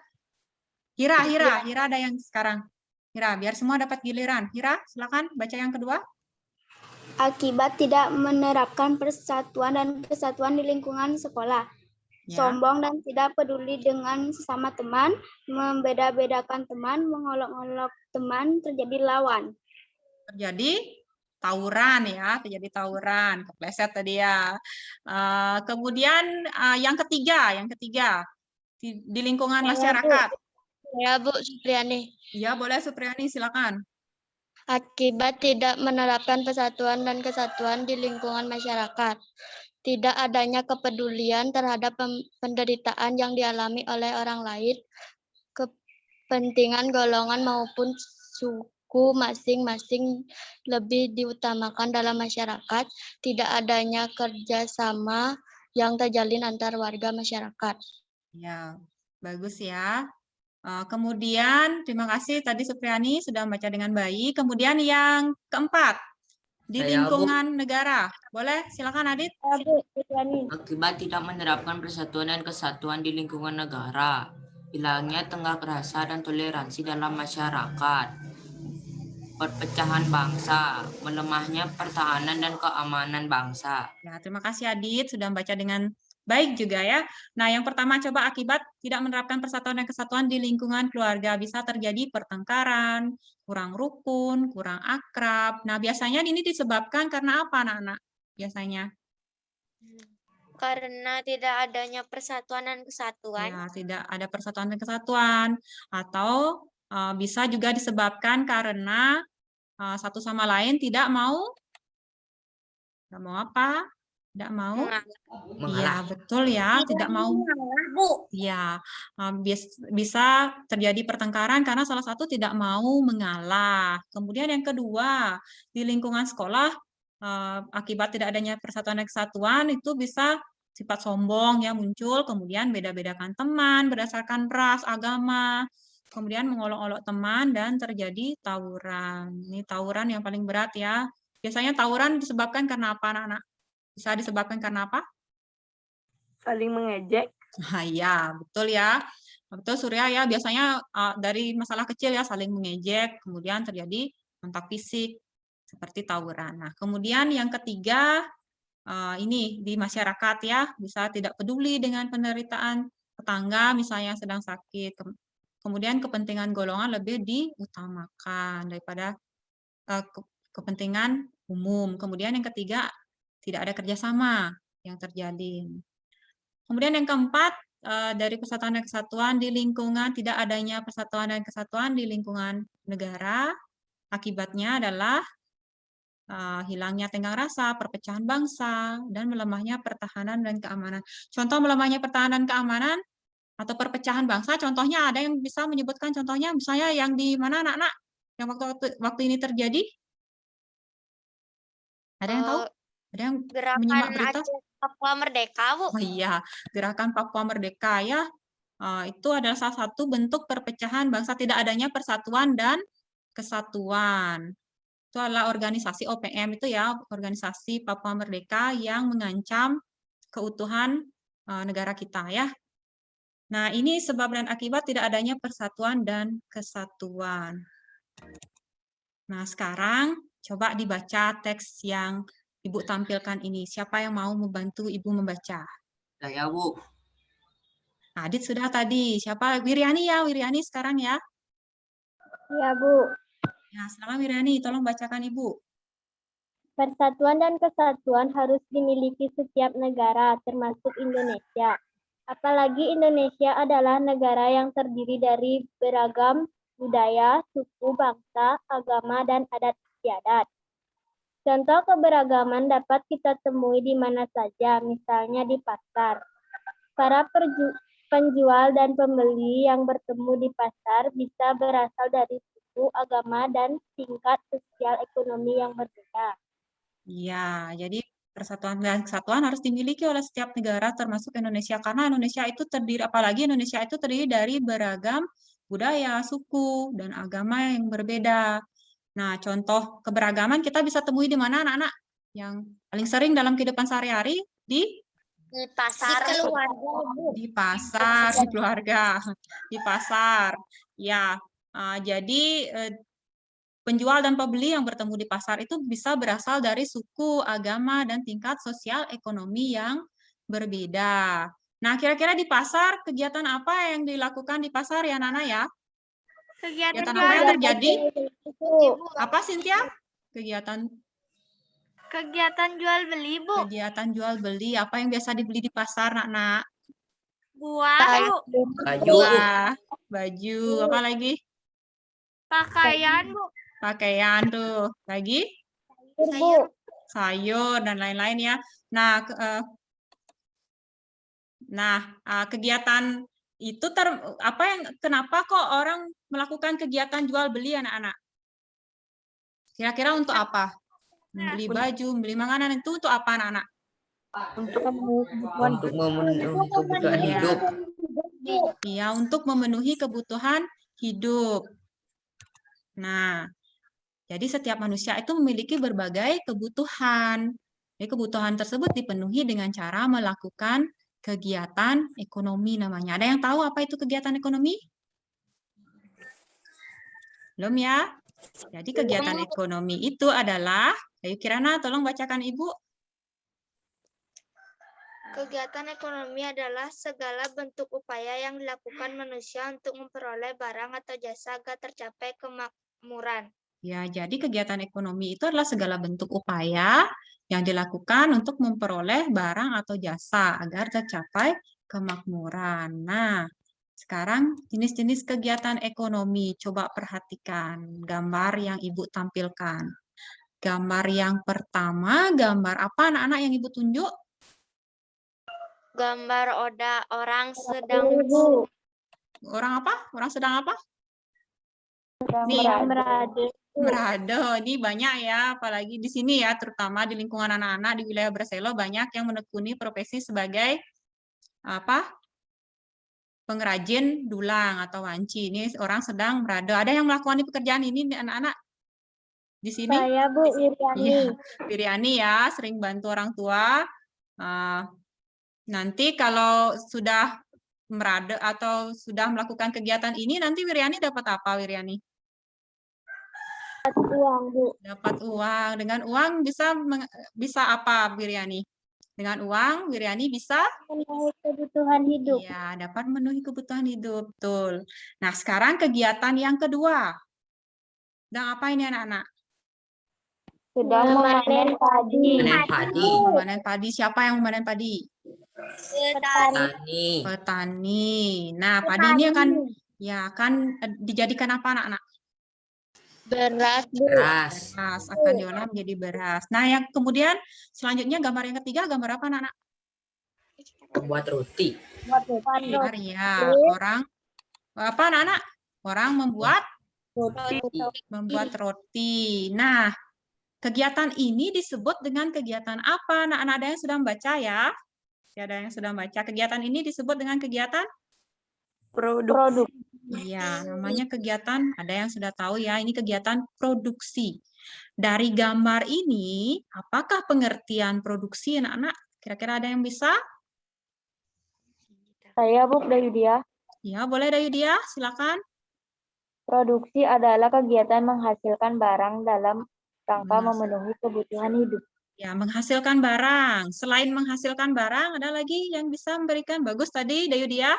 Hira ada yang sekarang. Hira, biar semua dapat giliran. Hira, silakan baca yang kedua. Akibat tidak menerapkan persatuan dan kesatuan di lingkungan sekolah. Ya. Sombong dan tidak peduli dengan sesama teman, membeda-bedakan teman, mengolok-olok teman, terjadi lawan. Terjadi tawuran ya, terjadi tawuran, kepleset tadi ya. Kemudian yang ketiga di lingkungan masyarakat. Ya Bu Supriyani. Iya boleh Supriyani, silakan. Akibat tidak menerapkan persatuan dan kesatuan di lingkungan masyarakat. Tidak adanya kepedulian terhadap penderitaan yang dialami oleh orang lain, kepentingan golongan maupun suku masing-masing lebih diutamakan dalam masyarakat, tidak adanya kerjasama yang terjalin antar warga masyarakat. Ya, bagus ya. Kemudian, terima kasih tadi Supriyani sudah membaca dengan baik. Kemudian yang keempat, di lingkungan negara. Boleh, silakan Adit. Akibat tidak menerapkan persatuan dan kesatuan di lingkungan negara, hilangnya tenggang rasa dan toleransi dalam masyarakat, perpecahan bangsa, melemahnya pertahanan dan keamanan bangsa. Ya, terima kasih Adit sudah membaca dengan baik juga ya. Nah, yang pertama coba akibat tidak menerapkan persatuan dan kesatuan di lingkungan keluarga. Bisa terjadi pertengkaran, kurang rukun, kurang akrab. Nah, biasanya ini disebabkan karena apa anak-anak? Biasanya? Karena tidak adanya persatuan dan kesatuan. Ya, tidak ada persatuan dan kesatuan. Atau bisa juga disebabkan karena satu sama lain tidak mau apa? Tidak mau? Iya, betul ya, tidak mau. Ya, bisa terjadi pertengkaran karena salah satu tidak mau mengalah. Kemudian yang kedua, di lingkungan sekolah, akibat tidak adanya persatuan dan kesatuan, itu bisa sifat sombong ya muncul, kemudian beda-bedakan teman berdasarkan ras, agama, kemudian mengolok-olok teman, dan terjadi tawuran. Ini tawuran yang paling berat ya. Biasanya tawuran disebabkan karena apa, anak-anak? Bisa disebabkan karena apa? Saling mengejek. Nah, ya, betul ya. Betul, Surya ya. Biasanya dari masalah kecil ya, saling mengejek, kemudian terjadi kontak fisik, seperti tawuran. Nah, kemudian yang ketiga, ini di masyarakat ya, bisa tidak peduli dengan penderitaan tetangga, misalnya sedang sakit. Kemudian kepentingan golongan lebih diutamakan daripada kepentingan umum. Kemudian yang ketiga, tidak ada kerjasama yang terjadi. Kemudian yang keempat, dari persatuan dan kesatuan di lingkungan, tidak adanya persatuan dan kesatuan di lingkungan negara, akibatnya adalah hilangnya tenggang rasa, perpecahan bangsa, dan melemahnya pertahanan dan keamanan. Contoh melemahnya pertahanan dan keamanan atau perpecahan bangsa, contohnya ada yang bisa menyebutkan contohnya, misalnya yang di mana anak-anak yang waktu ini terjadi? Ada yang tahu? Ada yang menyimak berita? Gerakan Papua Merdeka, Bu. Oh iya, gerakan Papua Merdeka ya, itu adalah salah satu bentuk perpecahan bangsa, tidak adanya persatuan dan kesatuan. Itu adalah organisasi OPM itu ya, organisasi Papua Merdeka yang mengancam keutuhan negara kita ya. Nah, ini sebab dan akibat tidak adanya persatuan dan kesatuan. Nah, sekarang coba dibaca teks yang Ibu tampilkan ini. Siapa yang mau membantu Ibu membaca? Saya, Bu. Adit sudah tadi. Siapa? Wiriani ya, Wiriani sekarang ya. Ya, Bu. Ya, selamat Wiriani. Tolong bacakan Ibu. Persatuan dan kesatuan harus dimiliki setiap negara, termasuk Indonesia. Apalagi Indonesia adalah negara yang terdiri dari beragam budaya, suku, bangsa, agama, dan adat istiadat. Contoh keberagaman dapat kita temui di mana saja, misalnya di pasar. Para penjual dan pembeli yang bertemu di pasar bisa berasal dari suku, agama, dan tingkat sosial ekonomi yang berbeda. Ya, jadi persatuan dan kesatuan harus dimiliki oleh setiap negara termasuk Indonesia, karena Indonesia itu terdiri, apalagi Indonesia itu terdiri dari beragam budaya, suku, dan agama yang berbeda. Nah, contoh keberagaman kita bisa temui di mana anak-anak? Yang paling sering dalam kehidupan sehari-hari di pasar, di pasar, di keluarga, di pasar. Ya, jadi penjual dan pembeli yang bertemu di pasar itu bisa berasal dari suku, agama, dan tingkat sosial ekonomi yang berbeda. Nah, kira-kira di pasar kegiatan apa yang dilakukan di pasar ya, Nana ya? Kegiatan apa yang terjadi? Apa, Cynthia? Kegiatan jual beli, Bu. Kegiatan jual beli. Apa yang biasa dibeli di pasar, Nak? Buah, Bu. Baju. Baju. Apa lagi? Pakaian, Bu. Pakaian tuh. Lagi? Sayur dan lain-lain ya. Nah, kegiatan itu kenapa kok orang melakukan kegiatan jual beli anak-anak? Kira-kira untuk apa? Membeli baju, membeli makanan, itu untuk apa anak-anak? Untuk memenuhi kebutuhan hidup. Iya, untuk memenuhi kebutuhan hidup. Nah, jadi setiap manusia itu memiliki berbagai kebutuhan. Jadi kebutuhan tersebut dipenuhi dengan cara melakukan kegiatan ekonomi namanya. Ada yang tahu apa itu kegiatan ekonomi? Belum ya? Jadi kegiatan ekonomi itu adalah, ayo Kirana tolong bacakan Ibu. Kegiatan ekonomi adalah segala bentuk upaya yang dilakukan manusia untuk memperoleh barang atau jasa agar tercapai kemakmuran. Ya, jadi kegiatan ekonomi itu adalah segala bentuk upaya yang dilakukan untuk memperoleh barang atau jasa agar tercapai kemakmuran. Nah, sekarang jenis-jenis kegiatan ekonomi. Coba perhatikan gambar yang Ibu tampilkan. Gambar yang pertama, gambar apa anak-anak yang Ibu tunjuk? Gambar orang sedang Orang apa? Orang sedang apa? Nih, berada. Berado. Ini banyak ya, apalagi di sini ya, terutama di lingkungan anak-anak di wilayah Berselo banyak yang menekuni profesi sebagai apa? Pengrajin dulang atau wanci. Ini orang sedang berada. Ada yang melakukan pekerjaan ini anak-anak di sini? Saya Bu Iriani. Iya, Wiriani ya, sering bantu orang tua. Nanti kalau sudah merada atau sudah melakukan kegiatan ini, nanti Wiriani dapat apa, Wiriani? Dapat uang, Bu. Dapat uang. Dengan uang bisa apa, Wiriani? Dengan uang, Wiriani bisa memenuhi kebutuhan hidup. Ya, dapat memenuhi kebutuhan hidup, betul. Nah, sekarang kegiatan yang kedua. Dan apa ini anak-anak? Sudah memanen padi. Memanen padi. Memanen padi. Siapa yang memanen padi? Petani. Petani. Nah, padi ini akan dijadikan apa anak-anak? Beras, Bu. Beras. Beras akan diolah menjadi beras. Nah, yang kemudian selanjutnya gambar yang ketiga, gambar apa anak-anak? Membuat roti. Benar ya, orang apa anak-anak? Orang membuat roti. Nah, kegiatan ini disebut dengan kegiatan apa? Anak-anak ada yang sudah membaca ya? Ada yang sudah membaca. Kegiatan ini disebut dengan kegiatan Produk. Iya, namanya kegiatan, ada yang sudah tahu ya, ini kegiatan produksi. Dari gambar ini, apakah pengertian produksi anak-anak? Kira-kira ada yang bisa? Saya Bu Dayudia. Ya, boleh Dayudia, silakan. Produksi adalah kegiatan menghasilkan barang dalam rangka memenuhi kebutuhan hidup. Ya, menghasilkan barang. Selain menghasilkan barang, ada lagi yang bisa memberikan? Bagus tadi, Dayudia.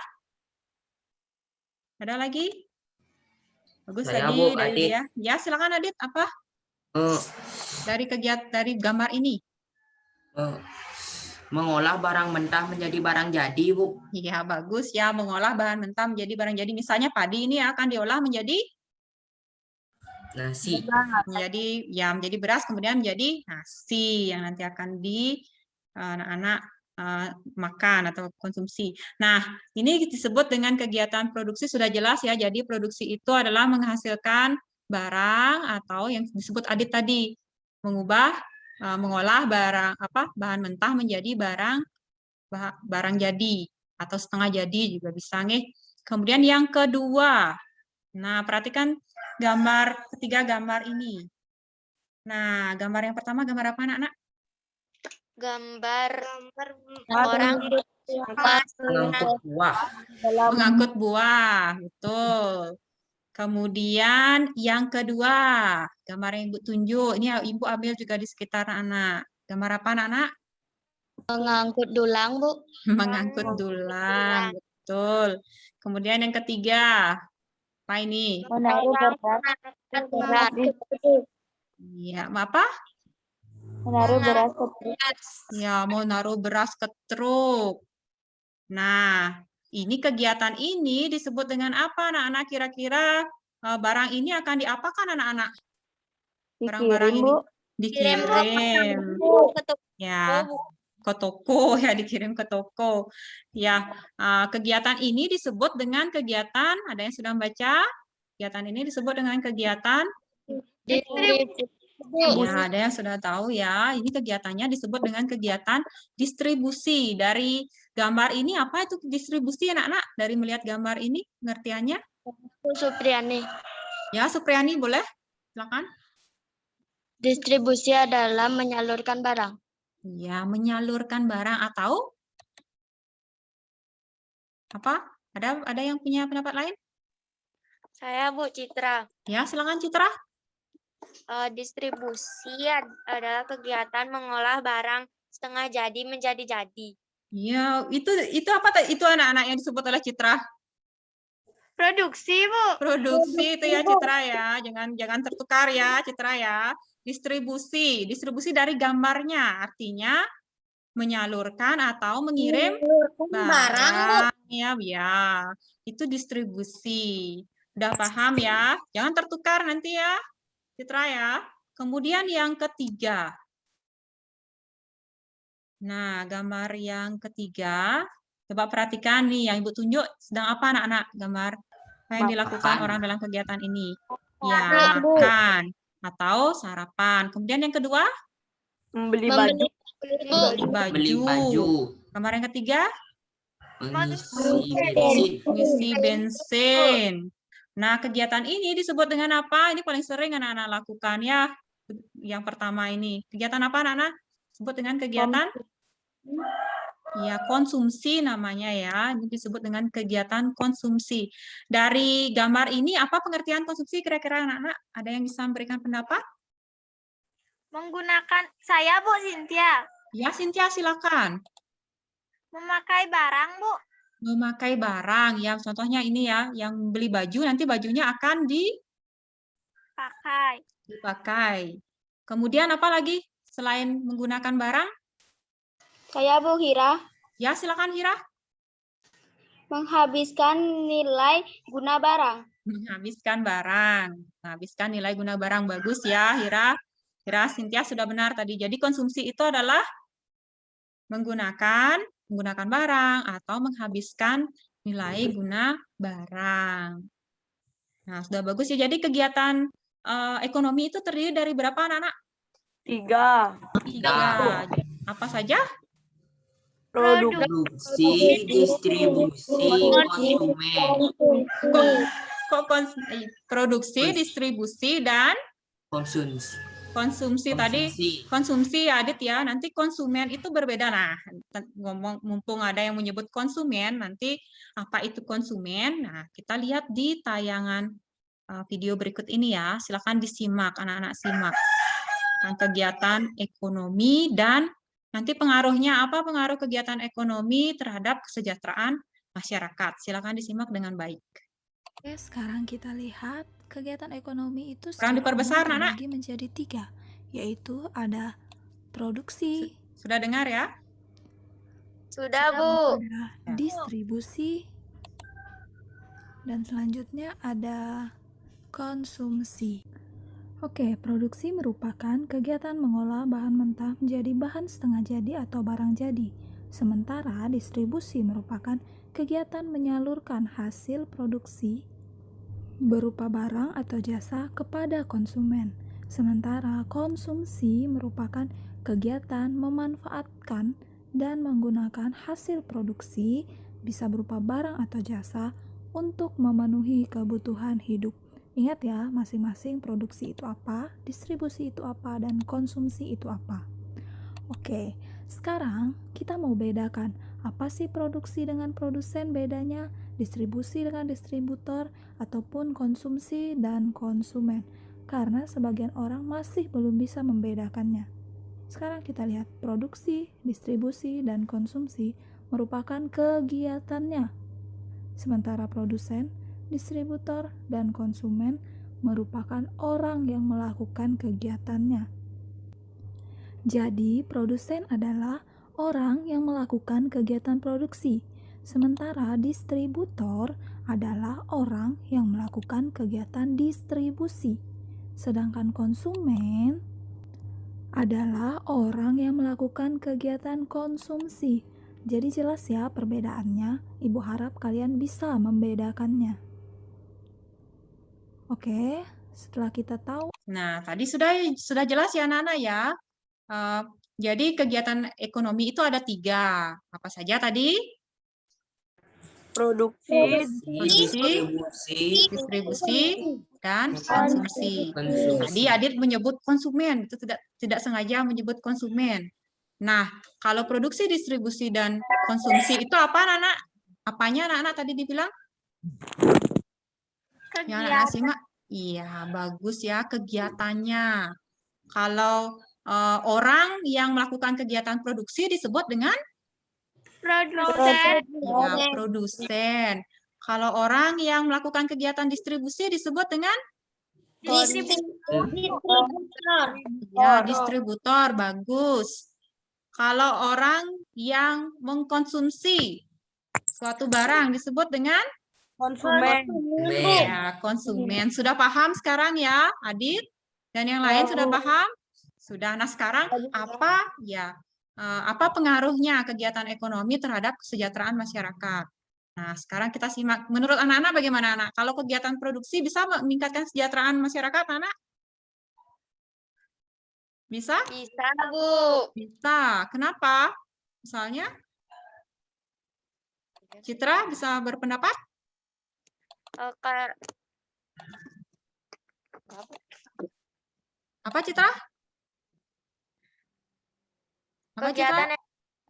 Ada lagi? Bagus Saya, tadi, Bu, Dayudia. Ya, silakan Adit. Apa? Dari gambar ini. Mengolah barang mentah menjadi barang jadi, Bu. Iya, bagus ya. Mengolah bahan mentah menjadi barang jadi. Misalnya padi ini akan diolah menjadi nasi. Menjadi beras, kemudian menjadi nasi yang nanti akan anak-anak makan atau konsumsi. Nah, ini disebut dengan kegiatan produksi, sudah jelas ya. Jadi produksi itu adalah menghasilkan barang atau yang disebut Adit tadi, mengolah bahan mentah menjadi barang jadi atau setengah jadi juga bisa nih. Kemudian yang kedua, nah perhatikan ketiga gambar ini. Nah, gambar yang pertama gambar apa anak-anak? Gambar orang mengangkut buah, betul. Kemudian yang kedua, gambar yang Ibu tunjuk, ini Ibu ambil juga di sekitar anak. Gambar apa anak-anak? Mengangkut dulang, Bu. Mengangkut dulang, betul. Kemudian yang ketiga, apa ini? Menaruh beras. Iya, apa? Menaruh beras ke truk. Ya, mau naruh beras ke truk. Nah, ini kegiatan ini disebut dengan apa, anak-anak? Kira-kira barang ini akan diapakan, anak-anak? Barang-barang ini dikirim. Ya, ke toko ya, dikirim ke toko. Ya, kegiatan ini disebut dengan kegiatan, ada yang sudah membaca? Kegiatan ini disebut dengan kegiatan Ya, ada yang sudah tahu ya. Ini kegiatannya disebut dengan kegiatan distribusi. Dari gambar ini apa itu distribusi anak-anak? Dari melihat gambar ini pengertiannya? Supriani. Ya, Supriani boleh? Silakan. Distribusi adalah menyalurkan barang. Ya, menyalurkan barang atau apa? Ada yang punya pendapat lain? Saya Bu Citra. Ya, silakan Citra. Distribusi adalah kegiatan mengolah barang setengah jadi menjadi jadi. Ya, itu apa? Itu anak-anak yang disebut oleh Citra. Produksi, Bu. Produksi itu ya Citra ya. Jangan tertukar ya Citra ya. Distribusi. Distribusi dari gambarnya, artinya menyalurkan atau mengirim Barang, Bu. barang. Ya, itu distribusi. Udah paham ya? Jangan tertukar nanti ya, Citra ya. Kemudian yang ketiga. Nah, gambar yang ketiga, coba perhatikan nih yang Ibu tunjuk sedang apa anak-anak? Gambar apa yang dilakukan Makan. orang dalam kegiatan ini? Ya, makan atau sarapan. Kemudian yang kedua, Membeli baju. beli Beli baju. Gambar yang ketiga, Mengisi bensin. mengisi bensin. Nah, kegiatan ini disebut dengan apa? Ini paling sering anak-anak lakukan ya. Yang pertama ini. Kegiatan apa anak-anak? Sebut dengan kegiatan? Ya, konsumsi namanya ya. Ini disebut dengan kegiatan konsumsi. Dari gambar ini, apa pengertian konsumsi kira-kira anak-anak? Ada yang bisa memberikan pendapat? Menggunakan saya, Bu Cynthia. Ya, Cynthia silakan. Memakai barang, Bu. Memakai barang. Ya, contohnya ini ya, yang beli baju, nanti bajunya akan dipakai. Kemudian apa lagi selain menggunakan barang? Saya Bu Hira, Ya, silakan Hira. menghabiskan nilai guna barang. Menghabiskan barang. Menghabiskan nilai guna barang. Bagus ya, Hira. Hira, Cynthia sudah benar tadi. Jadi konsumsi itu adalah menggunakan barang atau menghabiskan nilai guna barang. Nah, sudah bagus ya. Jadi kegiatan ekonomi itu terdiri dari berapa anak-anak? 3. 3. Apa saja? Produksi, distribusi, konsumen. Produksi, distribusi, dan konsumsi. Tadi konsumsi ya Adit ya, nanti konsumen itu berbeda. Nah, mumpung ada yang menyebut konsumen, nanti apa itu konsumen? Nah, kita lihat di tayangan video berikut ini ya. Silakan disimak, anak-anak simak. Tentang kegiatan ekonomi dan nanti pengaruhnya apa, pengaruh kegiatan ekonomi terhadap kesejahteraan masyarakat. Silakan disimak dengan baik. Oke, sekarang kita lihat kegiatan ekonomi itu Sekarang diperbesar, Nana. terbagi menjadi 3, yaitu ada produksi. Sudah dengar ya? Sudah, Bu. Ada distribusi. Dan selanjutnya ada konsumsi. Oke, produksi merupakan kegiatan mengolah bahan mentah menjadi bahan setengah jadi atau barang jadi. Sementara distribusi merupakan kegiatan menyalurkan hasil produksi berupa barang atau jasa kepada konsumen. Sementara konsumsi merupakan kegiatan memanfaatkan dan menggunakan hasil produksi bisa berupa barang atau jasa untuk memenuhi kebutuhan hidup. Ingat ya, masing-masing produksi itu apa, distribusi itu apa, dan konsumsi itu apa. Oke, sekarang kita mau bedakan apa sih produksi dengan produsen, bedanya, distribusi dengan distributor, ataupun konsumsi dan konsumen. Karena sebagian orang masih belum bisa membedakannya. Sekarang kita lihat produksi, distribusi, dan konsumsi merupakan kegiatannya. Sementara produsen, distributor, dan konsumen merupakan orang yang melakukan kegiatannya. Jadi, produsen adalah orang yang melakukan kegiatan produksi, sementara distributor adalah orang yang melakukan kegiatan distribusi. Sedangkan konsumen adalah orang yang melakukan kegiatan konsumsi. Jadi jelas ya perbedaannya. Ibu harap kalian bisa membedakannya. Oke, setelah kita tahu. Nah, tadi sudah jelas ya anak-anak ya. Jadi kegiatan ekonomi itu ada 3. Apa saja tadi? Produksi, distribusi, dan konsumsi. Tadi Adit menyebut konsumen, itu tidak sengaja menyebut konsumen. Nah, kalau produksi, distribusi, dan konsumsi itu apa anak-anak? Apanya anak-anak tadi dibilang? Yang anak-anak simak? Iya, bagus ya kegiatannya. Kalau orang yang melakukan kegiatan produksi disebut dengan Produsen. ya, produsen. Kalau orang yang melakukan kegiatan distribusi disebut dengan Distributor. Ya, distributor, bagus. Kalau orang yang mengkonsumsi suatu barang disebut dengan Konsumen. ya, konsumen. Sudah paham sekarang ya, Adit? Dan yang lain sudah paham? Sudah. Nah, sekarang apa pengaruhnya kegiatan ekonomi terhadap kesejahteraan masyarakat? Nah, sekarang kita simak. Menurut anak-anak bagaimana, anak? Kalau kegiatan produksi bisa meningkatkan kesejahteraan masyarakat, anak? Bisa? Bisa, Bu. Bisa. Kenapa? Misalnya, Citra bisa berpendapat? Apa, Citra? Apa, Citra? Kegiatan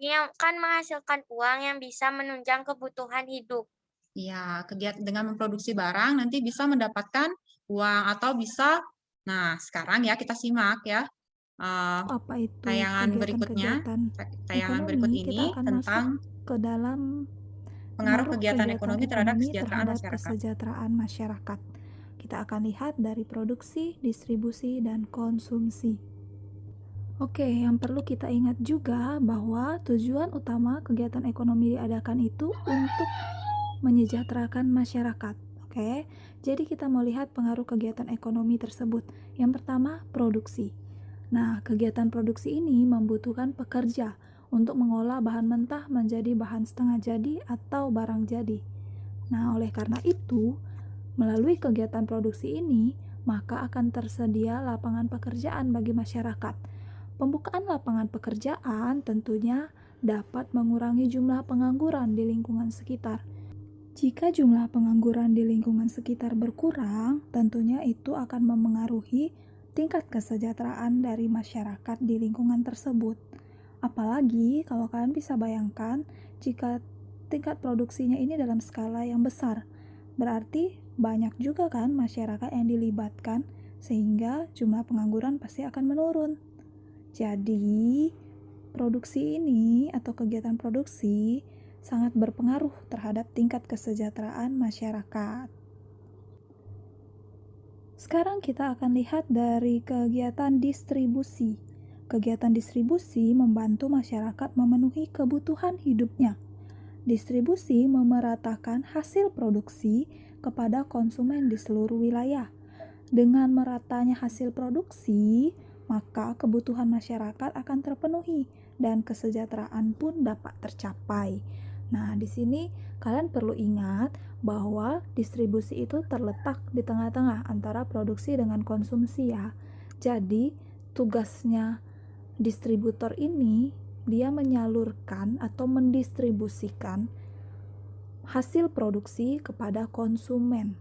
yang kan menghasilkan uang yang bisa menunjang kebutuhan hidup. Ya, kegiatan dengan memproduksi barang nanti bisa mendapatkan uang atau bisa. Nah, sekarang ya kita simak ya. Apa itu Tayangan berikutnya, tayangan berikut ini kita akan tentang masuk ke dalam pengaruh kegiatan ekonomi terhadap kesejahteraan masyarakat. Kita akan lihat dari produksi, distribusi, dan konsumsi. Oke, yang perlu kita ingat juga bahwa tujuan utama kegiatan ekonomi diadakan itu untuk menyejahterakan masyarakat. Oke, jadi kita mau lihat pengaruh kegiatan ekonomi tersebut. Yang pertama, produksi. Nah, kegiatan produksi ini membutuhkan pekerja untuk mengolah bahan mentah menjadi bahan setengah jadi atau barang jadi. Nah, oleh karena itu, melalui kegiatan produksi ini, maka akan tersedia lapangan pekerjaan bagi masyarakat. Pembukaan lapangan pekerjaan tentunya dapat mengurangi jumlah pengangguran di lingkungan sekitar. Jika jumlah pengangguran di lingkungan sekitar berkurang, tentunya itu akan memengaruhi tingkat kesejahteraan dari masyarakat di lingkungan tersebut. Apalagi kalau kalian bisa bayangkan jika tingkat produksinya ini dalam skala yang besar, berarti banyak juga kan masyarakat yang dilibatkan sehingga jumlah pengangguran pasti akan menurun. Jadi, produksi ini atau kegiatan produksi sangat berpengaruh terhadap tingkat kesejahteraan masyarakat. Sekarang kita akan lihat dari kegiatan distribusi. Kegiatan distribusi membantu masyarakat memenuhi kebutuhan hidupnya. Distribusi memeratakan hasil produksi kepada konsumen di seluruh wilayah. Dengan meratanya hasil produksi, maka kebutuhan masyarakat akan terpenuhi dan kesejahteraan pun dapat tercapai. Nah, di sini kalian perlu ingat bahwa distribusi itu terletak di tengah-tengah antara produksi dengan konsumsi ya. Jadi, tugasnya distributor ini dia menyalurkan atau mendistribusikan hasil produksi kepada konsumen.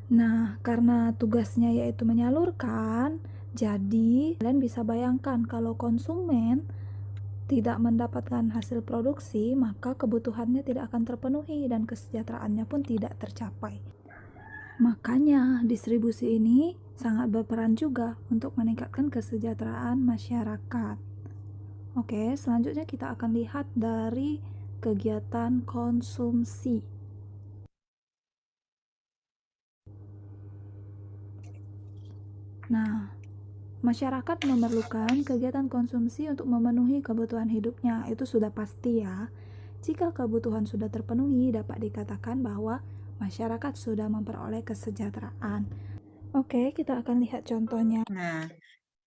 Nah, karena tugasnya yaitu menyalurkan, jadi kalian bisa bayangkan kalau konsumen tidak mendapatkan hasil produksi, maka kebutuhannya tidak akan terpenuhi dan kesejahteraannya pun tidak tercapai. Makanya distribusi ini sangat berperan juga untuk meningkatkan kesejahteraan masyarakat. Oke, selanjutnya kita akan lihat dari kegiatan konsumsi. Nah, masyarakat memerlukan kegiatan konsumsi untuk memenuhi kebutuhan hidupnya, itu sudah pasti ya. Jika kebutuhan sudah terpenuhi, dapat dikatakan bahwa masyarakat sudah memperoleh kesejahteraan. Oke, kita akan lihat contohnya.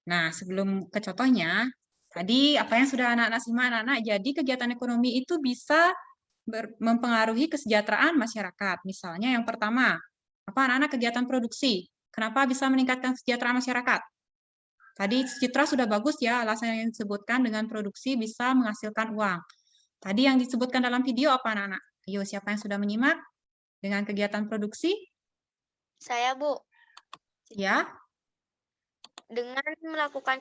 Nah, sebelum ke contohnya, tadi apa yang sudah anak-anak simak, anak-anak, jadi kegiatan ekonomi itu bisa mempengaruhi kesejahteraan masyarakat. Misalnya yang pertama, apa anak-anak kegiatan produksi? Kenapa bisa meningkatkan kesejahteraan masyarakat? Tadi Citra sudah bagus ya, alasan yang disebutkan dengan produksi bisa menghasilkan uang. Tadi yang disebutkan dalam video apa anak-anak? Ayo, siapa yang sudah menyimak dengan kegiatan produksi? Saya, Bu. Ya. Dengan melakukan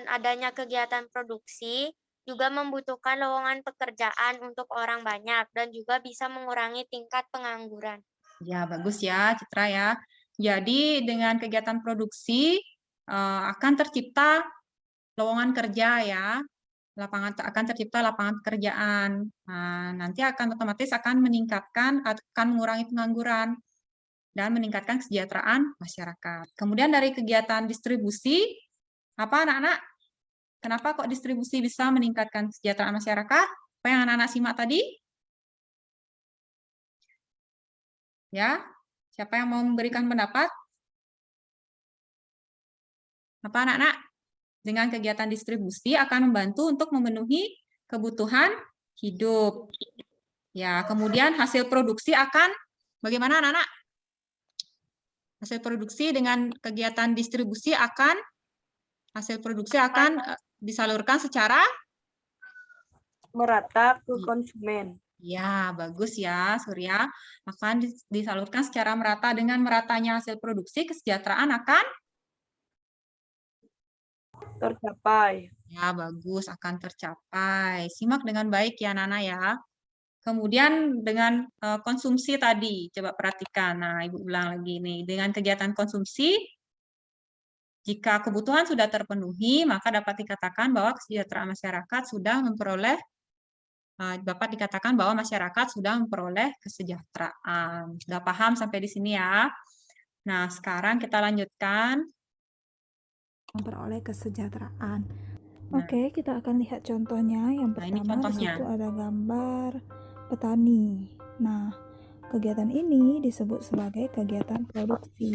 adanya kegiatan produksi, juga membutuhkan lowongan pekerjaan untuk orang banyak dan juga bisa mengurangi tingkat pengangguran. Ya, bagus ya, Citra ya. Jadi dengan kegiatan produksi akan tercipta lowongan kerja ya, akan tercipta lapangan pekerjaan. Nah, nanti akan otomatis akan meningkatkan, akan mengurangi pengangguran. dan meningkatkan kesejahteraan masyarakat. Kemudian dari kegiatan distribusi, apa anak-anak? Kenapa kok distribusi bisa meningkatkan kesejahteraan masyarakat? Apa yang anak-anak simak tadi? Ya, siapa yang mau memberikan pendapat? Apa anak-anak? Dengan kegiatan distribusi akan membantu untuk memenuhi kebutuhan hidup. Ya, kemudian hasil produksi akan bagaimana anak-anak? Hasil produksi dengan kegiatan distribusi akan disalurkan secara merata ke konsumen. Ya, bagus ya, Surya. Akan disalurkan secara merata. Dengan meratanya hasil produksi, kesejahteraan akan tercapai. Ya, bagus, akan tercapai. Simak dengan baik ya, Nana ya. Kemudian dengan konsumsi tadi, coba perhatikan. Nah, Ibu ulang lagi nih. Dengan kegiatan konsumsi, jika kebutuhan sudah terpenuhi, maka dapat dikatakan bahwa kesejahteraan masyarakat sudah memperoleh kesejahteraan. Sudah paham sampai di sini ya? Nah, sekarang kita lanjutkan. Memperoleh kesejahteraan. Oke, kita akan lihat contohnya. Yang pertama di situ ada gambar petani. Nah, kegiatan ini disebut sebagai kegiatan produksi.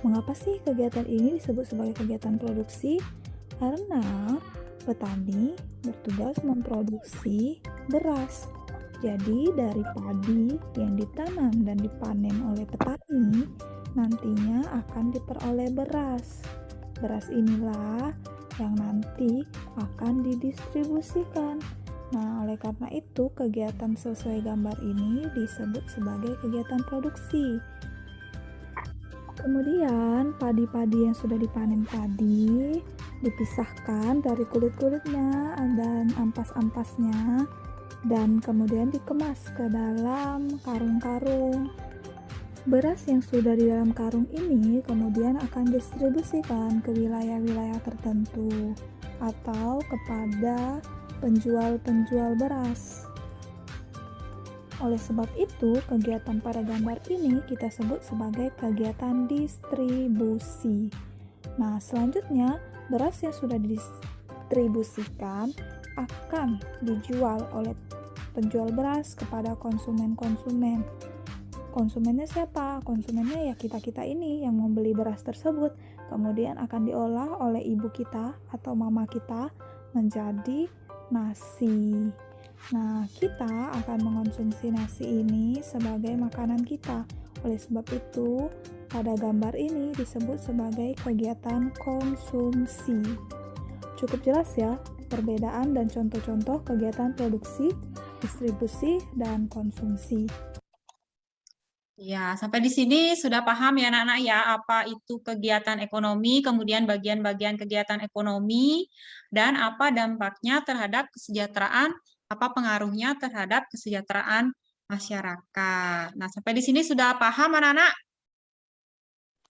Mengapa sih kegiatan ini disebut sebagai kegiatan produksi? Karena petani bertugas memproduksi beras. Jadi dari padi yang ditanam dan dipanen oleh petani, nantinya akan diperoleh beras. Beras inilah yang nanti akan didistribusikan. Nah, oleh karena itu kegiatan sesuai gambar ini disebut sebagai kegiatan produksi. Kemudian padi-padi yang sudah dipanen tadi dipisahkan dari kulit-kulitnya dan ampas-ampasnya dan kemudian dikemas ke dalam karung-karung. Beras yang sudah di dalam karung ini kemudian akan distribusikan ke wilayah-wilayah tertentu atau kepada penjual-penjual beras. Oleh sebab itu, kegiatan pada gambar ini kita sebut sebagai kegiatan distribusi. Nah, selanjutnya, beras yang sudah didistribusikan akan dijual oleh penjual beras kepada konsumen-konsumen. Konsumennya siapa? Konsumennya ya kita-kita ini yang membeli beras tersebut. Kemudian akan diolah oleh ibu kita atau mama kita menjadi nasi. Nah, kita akan mengonsumsi nasi ini sebagai makanan kita. Oleh sebab itu, pada gambar ini disebut sebagai kegiatan konsumsi. Cukup jelas ya perbedaan dan contoh-contoh kegiatan produksi, distribusi, dan konsumsi. Ya, sampai di sini sudah paham ya anak-anak ya, apa itu kegiatan ekonomi, kemudian bagian-bagian kegiatan ekonomi, dan apa dampaknya terhadap kesejahteraan, apa pengaruhnya terhadap kesejahteraan masyarakat. Nah, sampai di sini sudah paham anak-anak?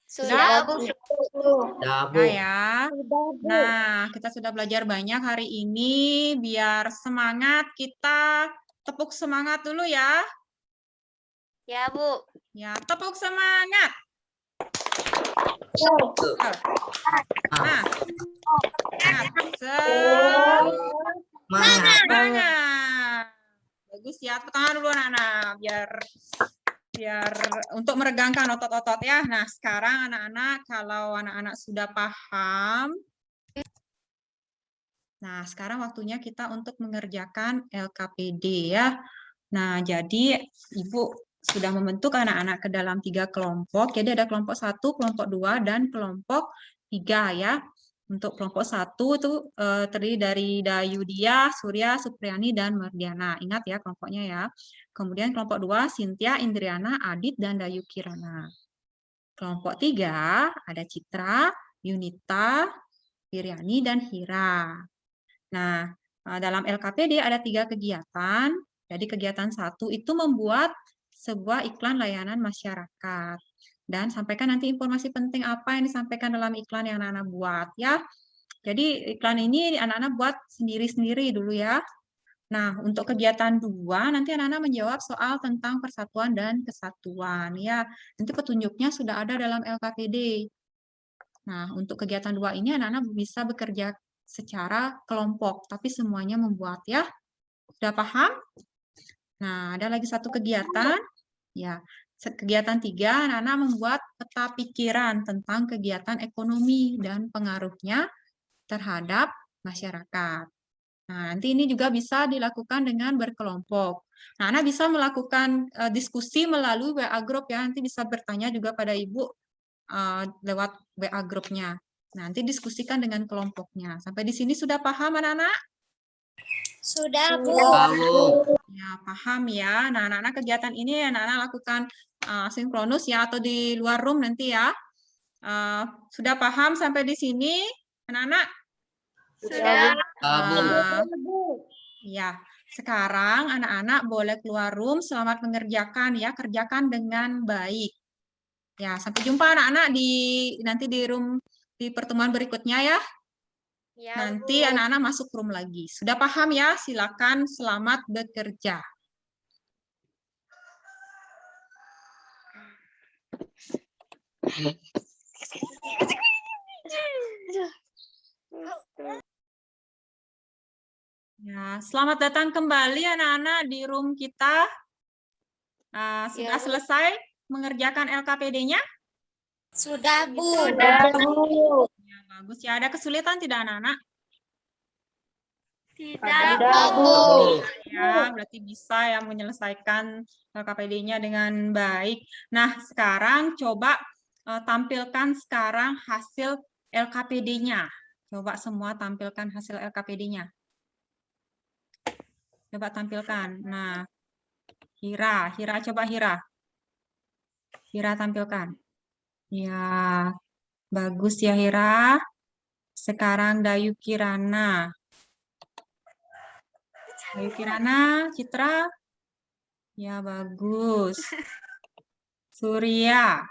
Sudah, Bu. Sudah, Bu. Ya. Nah, kita sudah belajar banyak hari ini, biar semangat kita tepuk semangat dulu ya. Ya, Bu. Ya, tepuk semangat. Nah, semangat. Bagus ya, tepuk tangan dulu anak-anak, biar untuk meregangkan otot-otot ya. Nah, sekarang anak-anak, kalau anak-anak sudah paham, nah sekarang waktunya kita untuk mengerjakan LKPD ya. Nah, jadi Ibu sudah membentuk anak-anak ke dalam 3 kelompok. Jadi ada kelompok 1, kelompok 2, dan kelompok 3 ya. Untuk kelompok 1 itu terdiri dari Dayudia, Surya, Supriyani, dan Mardiana. Ingat ya kelompoknya ya. Kemudian kelompok 2, Cynthia, Indriana, Adit, dan Dayu Kirana. Kelompok 3 ada Citra, Yunita, Iriani, dan Hira. Nah, dalam LKPD ada 3 kegiatan. Jadi kegiatan 1 itu membuat sebuah iklan layanan masyarakat. Dan sampaikan nanti informasi penting apa yang disampaikan dalam iklan yang anak-anak buat ya. Jadi iklan ini anak-anak buat sendiri-sendiri dulu ya. Nah, untuk kegiatan 2, nanti anak-anak menjawab soal tentang persatuan dan kesatuan. Ya, nanti petunjuknya sudah ada dalam LKPD. Nah, untuk kegiatan 2 ini anak-anak bisa bekerja secara kelompok, tapi semuanya membuat ya. Sudah paham? Nah, ada lagi satu kegiatan. Ya, kegiatan 3, anak-anak membuat peta pikiran tentang kegiatan ekonomi dan pengaruhnya terhadap masyarakat. Nah, nanti ini juga bisa dilakukan dengan berkelompok. Nah, anak bisa melakukan diskusi melalui WA Group ya. Nanti bisa bertanya juga pada Ibu lewat WA Group-nya. Nanti diskusikan dengan kelompoknya. Sampai di sini sudah paham anak-anak? Sudah, Bu. Ya, paham ya. Nah, anak-anak kegiatan ini anak-anak lakukan sinkronus ya atau di luar room nanti ya. Sudah paham sampai di sini anak-anak? Sudah. Ya, sekarang anak-anak boleh keluar room, selamat mengerjakan ya, kerjakan dengan baik. Ya, sampai jumpa anak-anak nanti di room di pertemuan berikutnya ya. Ya, Nanti Bu. anak-anak masuk room lagi. Sudah paham ya? Silakan selamat bekerja. Ya, selamat datang kembali anak-anak di room kita. Sudah selesai mengerjakan LKPD-nya? Sudah, Bu. Ya, bagus ya. Ada kesulitan tidak anak-anak? Tidak, Bu. Ya, berarti bisa ya menyelesaikan LKPD-nya dengan baik. Nah, sekarang coba tampilkan sekarang hasil LKPD-nya. Coba semua tampilkan hasil LKPD-nya. Coba tampilkan. Nah, Hira coba Hira. Hira tampilkan. Ya, bagus ya Hira. Sekarang Dayu Kirana. Dayu Kirana, Citra. Ya, bagus. Surya.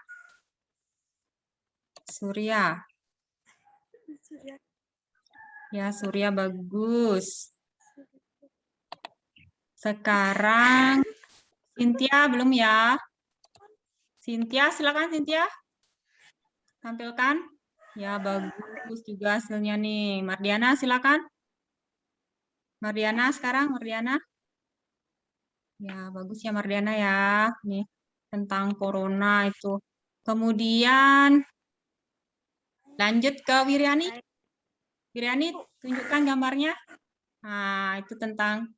Ya, Surya bagus. Sekarang Cynthia belum ya? Cynthia, silakan Cynthia. Tampilkan. Ya, bagus juga hasilnya nih. Mardiana, silakan. Mardiana sekarang, Mardiana. Ya, bagus ya Mardiana ya. Nih, tentang corona itu. Kemudian lanjut ke Wiriani. Wiriani, tunjukkan gambarnya. Nah, itu tentang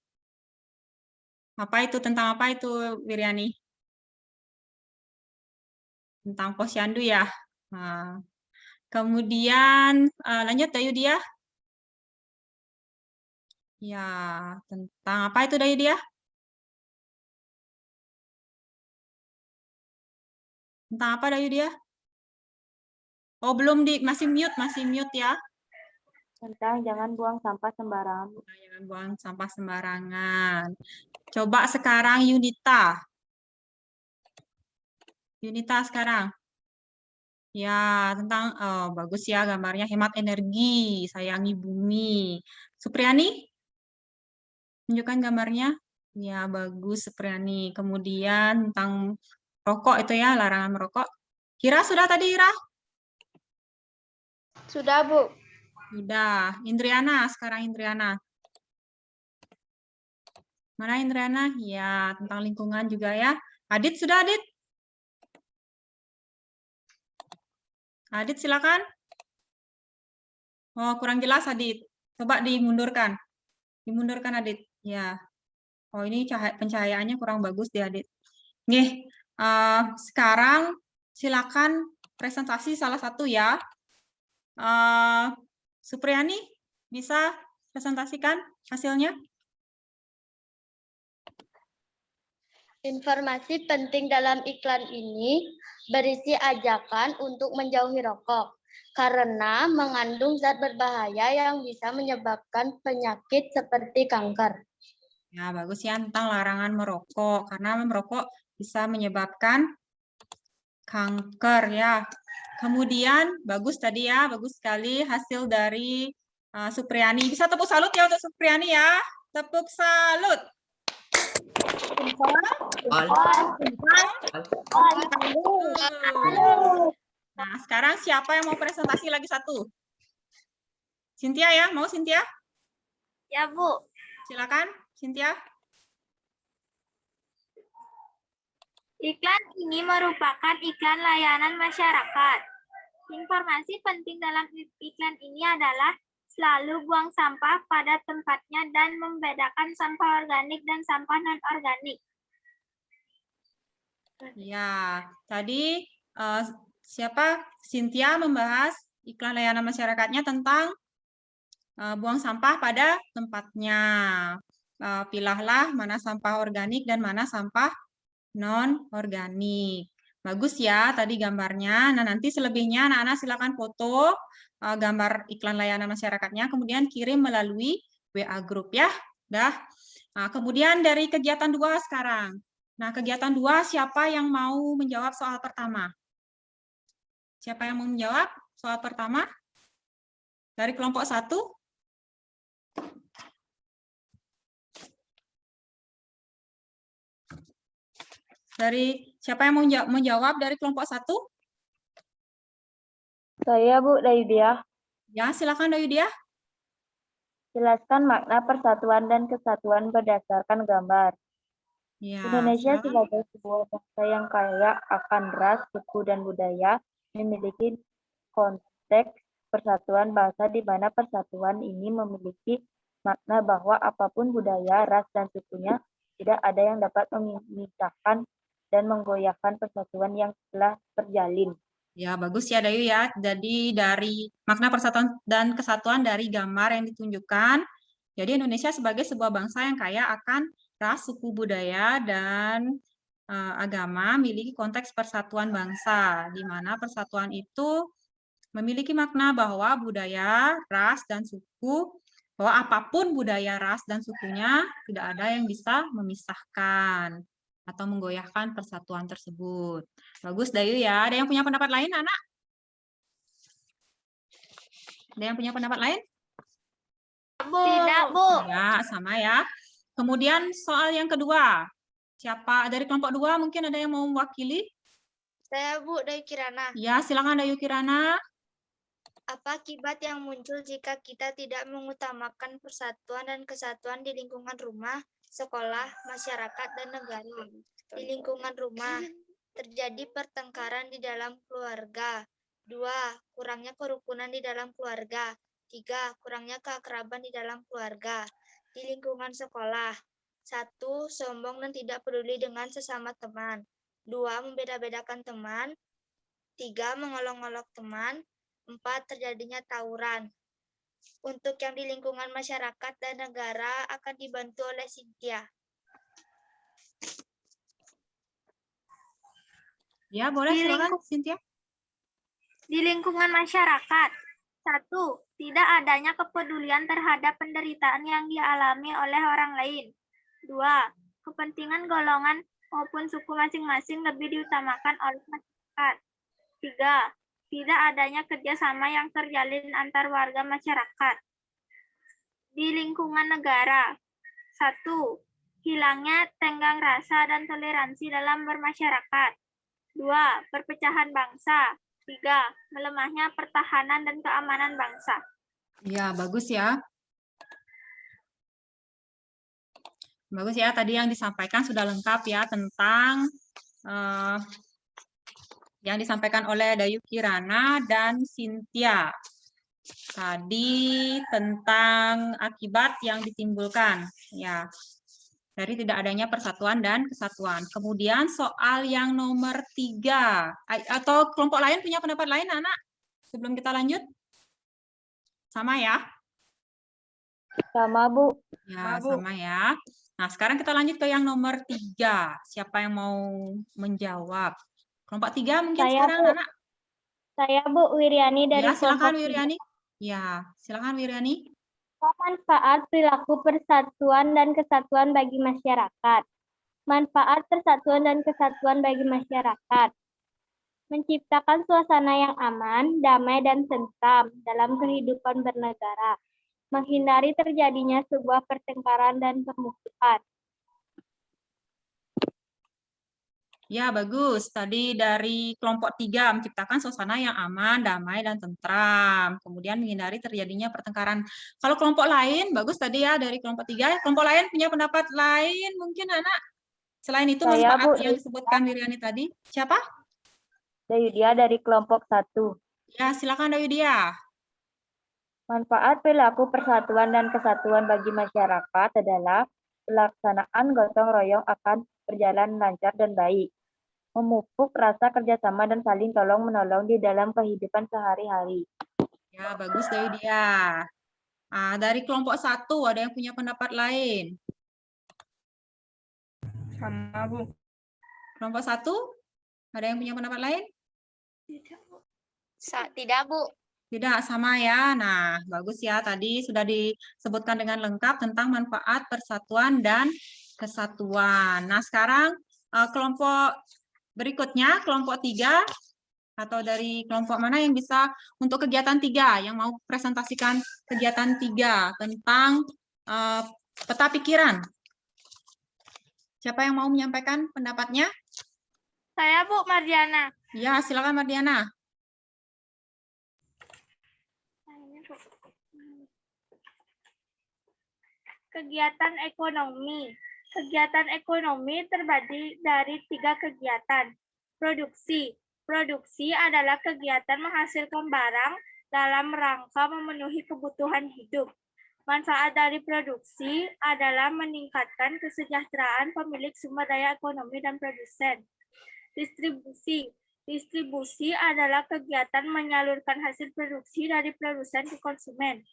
apa itu? Tentang apa itu, Wiriani? Tentang posyandu ya. Nah, kemudian lanjut Dayu dia. Ya, tentang apa itu Dayu dia? Tentang apa Dayu dia? Oh, belum masih mute ya. Tentang jangan buang sampah sembarangan. Jangan buang sampah sembarangan. Coba sekarang Yunita. Yunita sekarang. Ya, tentang bagus ya gambarnya, hemat energi, sayangi bumi. Supriyani? Tunjukkan gambarnya. Ya, bagus Supriyani. Kemudian tentang rokok itu ya, larangan merokok. Hira sudah tadi, Hira? Sudah, Bu. Sudah. Indriana, sekarang Indriana. Mana Indriana? Ya, tentang lingkungan juga ya. Adit sudah, Adit? Adit, silakan. Oh, kurang jelas, Adit. Coba dimundurkan. Dimundurkan, Adit. Ya. Oh, ini pencahayaannya kurang bagus di Adit. Nih, sekarang silakan presentasi salah satu ya. Supriyani, bisa presentasikan hasilnya? Informasi penting dalam iklan ini berisi ajakan untuk menjauhi rokok karena mengandung zat berbahaya yang bisa menyebabkan penyakit seperti kanker. Ya, bagus ya tentang larangan merokok karena merokok bisa menyebabkan kanker ya. Kemudian bagus tadi ya, bagus sekali hasil dari Supriyani. Bisa tepuk salut ya untuk Supriyani ya. Tepuk salut. Nah, sekarang siapa yang mau presentasi lagi satu? Cynthia ya, mau Cynthia? Ya, Bu. Silakan, Cynthia. Iklan ini merupakan iklan layanan masyarakat. Informasi penting dalam iklan ini adalah selalu buang sampah pada tempatnya dan membedakan sampah organik dan sampah non-organik. Ya, tadi siapa? Cynthia membahas iklan layanan masyarakatnya tentang buang sampah pada tempatnya. Pilahlah mana sampah organik dan mana sampah non-organik. Bagus ya tadi gambarnya. Nah, nanti selebihnya anak-anak silakan foto gambar iklan layanan masyarakatnya, kemudian kirim melalui WA Group ya. Dah. Nah, kemudian dari kegiatan 2 sekarang. Nah, kegiatan 2 siapa yang mau menjawab soal pertama? Siapa yang mau menjawab soal pertama? Dari kelompok 1? Dari siapa yang mau menjawab dari kelompok 1? Saya, Bu Dayudia. Ya, silakan Dayudia. Jelaskan makna persatuan dan kesatuan berdasarkan gambar. Ya, Indonesia silakan. sebagai sebuah bangsa yang kaya akan ras, suku, dan budaya memiliki konteks persatuan bangsa di mana persatuan ini memiliki makna bahwa apapun budaya, ras, dan sukunya, tidak ada yang dapat memisahkan dan menggoyahkan persatuan yang telah terjalin. Ya, bagus ya Dayu ya. Jadi dari makna persatuan dan kesatuan dari gambar yang ditunjukkan, jadi Indonesia sebagai sebuah bangsa yang kaya akan ras, suku, budaya, dan agama memiliki konteks persatuan bangsa, di mana persatuan itu memiliki makna bahwa budaya, ras, dan suku, bahwa apapun budaya, ras, dan sukunya, tidak ada yang bisa memisahkan atau menggoyahkan persatuan tersebut. Bagus, Dayu ya. Ada yang punya pendapat lain, anak? Ada yang punya pendapat lain? Tidak, Bu. Ya, sama ya. Kemudian soal yang kedua. Siapa dari kelompok 2 mungkin ada yang mau mewakili? Saya Bu Dayu Kirana. Ya, silakan Dayu Kirana. Apa akibat yang muncul jika kita tidak mengutamakan persatuan dan kesatuan di lingkungan rumah, sekolah, masyarakat, dan negara? Di lingkungan rumah, terjadi pertengkaran di dalam keluarga. 2. Kurangnya kerukunan di dalam keluarga. 3. Kurangnya keakraban di dalam keluarga. Di lingkungan sekolah, 1. Sombong dan tidak peduli dengan sesama teman. 2. Membeda-bedakan teman. 3. Mengolok-olok teman. 4. Terjadinya tawuran. Untuk yang di lingkungan masyarakat dan negara akan dibantu oleh Cynthia. Ya, boleh silakan Cynthia. Di lingkungan masyarakat, 1. Tidak adanya kepedulian terhadap penderitaan yang dialami oleh orang lain. 2. Kepentingan golongan maupun suku masing-masing lebih diutamakan oleh masyarakat. 3. Tidak adanya kerjasama yang terjalin antar warga masyarakat. Di lingkungan negara, 1. Hilangnya tenggang rasa dan toleransi dalam bermasyarakat. 2. Perpecahan bangsa. 3. Melemahnya pertahanan dan keamanan bangsa. Ya, bagus ya. Bagus ya, tadi yang disampaikan sudah lengkap ya tentang yang disampaikan oleh Dayu Kirana dan Cynthia. Tadi tentang akibat yang ditimbulkan ya dari tidak adanya persatuan dan kesatuan. Kemudian soal yang nomor 3, atau kelompok lain punya pendapat lain, anak? Sebelum kita lanjut, sama ya? Sama, Bu. Ya, sama ya. Nah, sekarang kita lanjut ke yang nomor 3. Siapa yang mau menjawab? Kelompok 3 mungkin Saya, sekarang, Bu. anak? Saya Bu Wiryani dari Ya, silakan kelompok 3. Wiryani. Ya, silakan Wiryani. Manfaat perilaku persatuan dan kesatuan bagi masyarakat. Manfaat persatuan dan kesatuan bagi masyarakat. Menciptakan suasana yang aman, damai, dan tentram dalam kehidupan bernegara. menghindari terjadinya sebuah pertengkaran dan pemusuhan. Ya, bagus. Tadi dari kelompok 3 menciptakan suasana yang aman, damai, dan tentram. Kemudian menghindari terjadinya pertengkaran. Kalau kelompok lain, bagus tadi ya dari kelompok 3. Kelompok lain punya pendapat lain mungkin anak? Selain itu Saya, manfaat Bu. yang disebutkan Wiriani tadi. Siapa? Dayudia dari kelompok 1. Ya, silakan Dayudia. Manfaat perilaku persatuan dan kesatuan bagi masyarakat adalah pelaksanaan gotong royong akan berjalan lancar dan baik, memupuk rasa kerjasama dan saling tolong-menolong di dalam kehidupan sehari-hari. Ya, bagus Dayudia. Dari kelompok 1, ada yang punya pendapat lain? Sama, Bu. Kelompok 1, ada yang punya pendapat lain? Tidak, Bu. Tidak, sama ya. Nah, bagus ya. Tadi sudah disebutkan dengan lengkap tentang manfaat persatuan dan kesatuan. Nah, sekarang kelompok berikutnya, kelompok 3, atau dari kelompok mana yang bisa untuk kegiatan 3, yang mau presentasikan kegiatan 3 tentang peta pikiran. Siapa yang mau menyampaikan pendapatnya? Saya, Bu, Mardiana. Ya, silakan Mardiana. Kegiatan ekonomi. Kegiatan ekonomi terbagi dari 3 kegiatan. Produksi. Produksi adalah kegiatan menghasilkan barang dalam rangka memenuhi kebutuhan hidup. Manfaat dari produksi adalah meningkatkan kesejahteraan pemilik sumber daya ekonomi dan produsen. Distribusi. Distribusi adalah kegiatan menyalurkan hasil produksi dari produsen ke konsumen.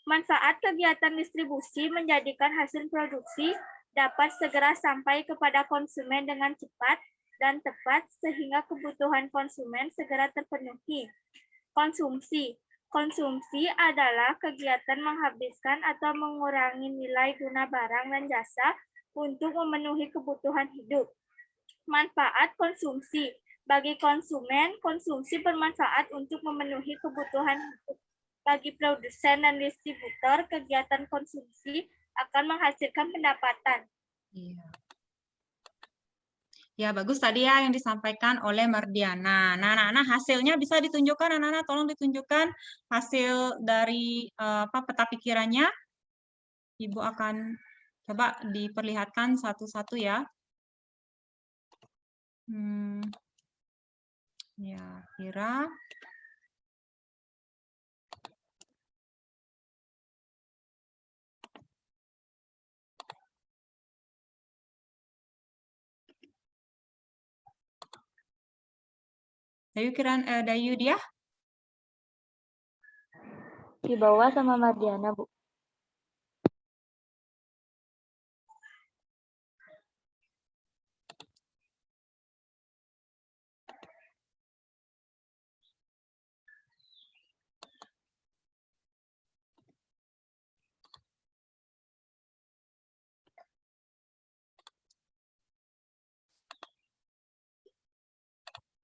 Manfaat kegiatan distribusi menjadikan hasil produksi dapat segera sampai kepada konsumen dengan cepat dan tepat sehingga kebutuhan konsumen segera terpenuhi. Konsumsi. Konsumsi adalah kegiatan menghabiskan atau mengurangi nilai guna barang dan jasa untuk memenuhi kebutuhan hidup. Manfaat konsumsi. Bagi konsumen, konsumsi bermanfaat untuk memenuhi kebutuhan hidup. Bagi produsen dan distributor, kegiatan konsumsi akan menghasilkan pendapatan. Ya, bagus tadi ya yang disampaikan oleh Mardiana. Nah, anak-anak hasilnya bisa ditunjukkan, anak-anak tolong ditunjukkan hasil dari peta pikirannya. Ibu akan coba diperlihatkan satu-satu ya. Ya, Kira. Dayudia? Di bawah sama Mardiana, Bu.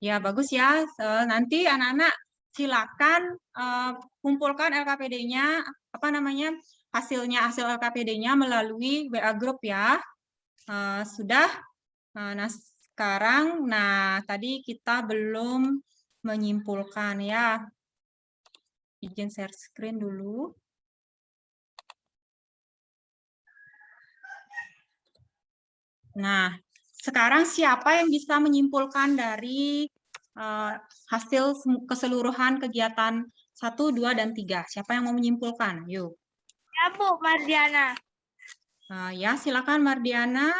Ya, bagus ya. Nanti anak-anak silakan kumpulkan LKPD-nya, hasil LKPD-nya melalui WA Group ya. Sudah. Nah, sekarang, tadi kita belum menyimpulkan ya. Izin share screen dulu. Nah, sekarang siapa yang bisa menyimpulkan dari hasil keseluruhan kegiatan 1, 2, dan 3? Siapa yang mau menyimpulkan? Yuk. Ya, Bu, Mardiana. Ya, silakan Mardiana.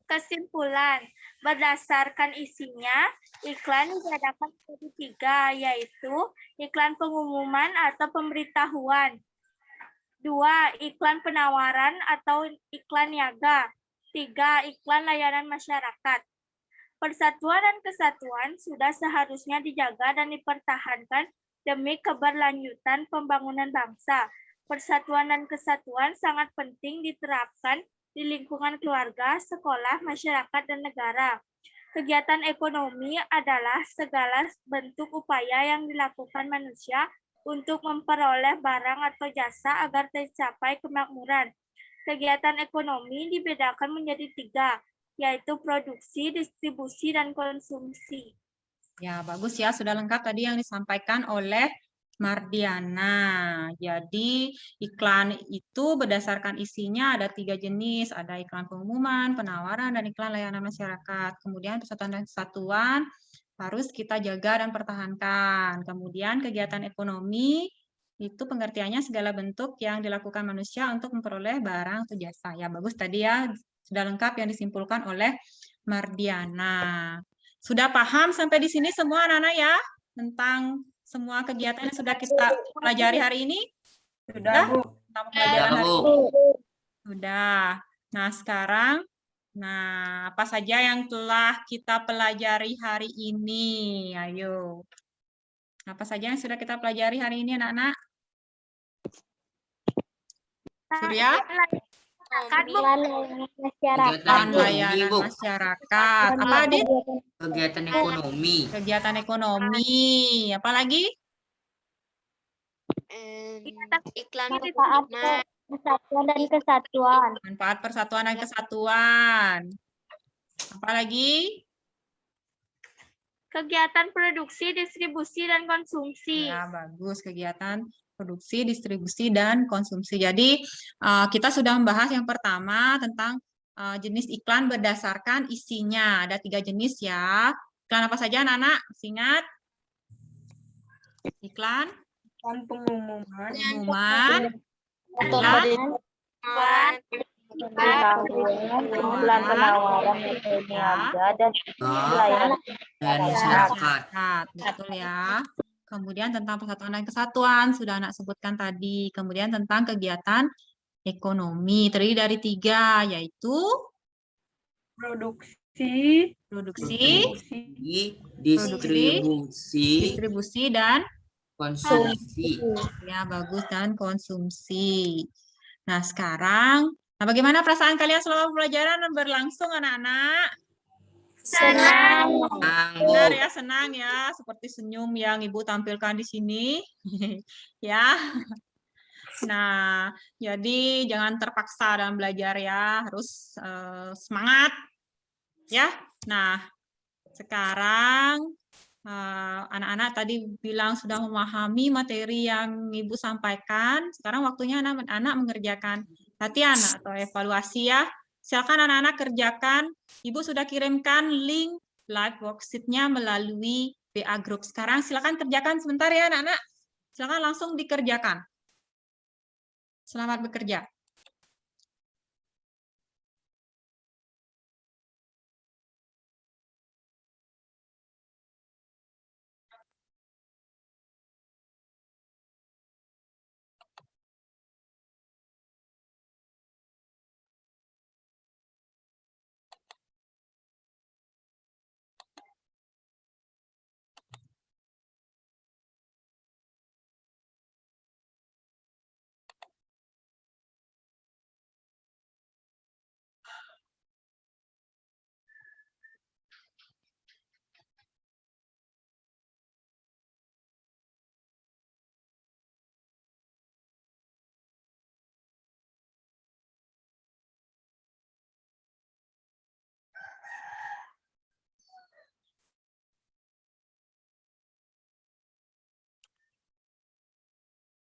Kesimpulan, berdasarkan isinya, iklan dibedakan menjadi 3, yaitu iklan pengumuman atau pemberitahuan. 2, iklan penawaran atau iklan niaga. 3, iklan layanan masyarakat. Persatuan dan kesatuan sudah seharusnya dijaga dan dipertahankan demi keberlanjutan pembangunan bangsa. Persatuan dan kesatuan sangat penting diterapkan di lingkungan keluarga, sekolah, masyarakat, dan negara. Kegiatan ekonomi adalah segala bentuk upaya yang dilakukan manusia untuk memperoleh barang atau jasa agar tercapai kemakmuran. Kegiatan ekonomi dibedakan menjadi 3, yaitu produksi, distribusi, dan konsumsi. Ya, bagus ya. Sudah lengkap tadi yang disampaikan oleh Mardiana. Jadi, iklan itu berdasarkan isinya ada 3 jenis. Ada iklan pengumuman, penawaran, dan iklan layanan masyarakat. Kemudian persatuan dan kesatuan harus kita jaga dan pertahankan. Kemudian kegiatan ekonomi itu pengertiannya segala bentuk yang dilakukan manusia untuk memperoleh barang atau jasa. Ya, bagus tadi ya. Sudah lengkap yang disimpulkan oleh Mardiana. Sudah paham sampai di sini semua anak-anak ya? Tentang semua kegiatan yang sudah kita pelajari hari ini? Sudah, Bu. Tentang pelajaran hari ini? Sudah. Nah, sekarang, apa saja yang telah kita pelajari hari ini? Ayo. Apa saja yang sudah kita pelajari hari ini, anak-anak? Surya? Layanan masyarakat. Apa, Adit? Kegiatan ekonomi. Kegiatan ekonomi. Apa lagi? Iklan Manfaat persatuan dan kesatuan. Manfaat persatuan dan kesatuan. Apa lagi? Kegiatan produksi, distribusi, dan konsumsi. Ya, bagus. Kegiatan produksi, distribusi, dan konsumsi. Jadi, kita sudah membahas yang pertama tentang jenis iklan berdasarkan isinya. Ada 3 jenis ya. Iklan apa saja, anak-anak? Ingat? Iklan? Pengumuman. Pengumuman. Iklan penawaran niaga dan layanan masyarakat. Betul ya. Kemudian tentang persatuan dan kesatuan sudah anak sebutkan tadi. Kemudian tentang kegiatan ekonomi terdiri dari 3, yaitu produksi, distribusi, dan konsumsi. Ya, bagus, dan konsumsi. Nah, sekarang, bagaimana perasaan kalian selama pelajaran berlangsung, anak-anak? Senang. Benar ya, senang ya, seperti senyum yang Ibu tampilkan di sini. Ya. Nah, jadi jangan terpaksa dalam belajar ya, harus semangat. Ya. Nah, sekarang anak-anak tadi bilang sudah memahami materi yang Ibu sampaikan. Sekarang waktunya anak-anak mengerjakan latihan atau evaluasi ya. Silakan anak-anak kerjakan. Ibu sudah kirimkan link live worksheet-nya melalui WA Group. Sekarang silakan kerjakan sebentar ya anak-anak. Silakan langsung dikerjakan. Selamat bekerja.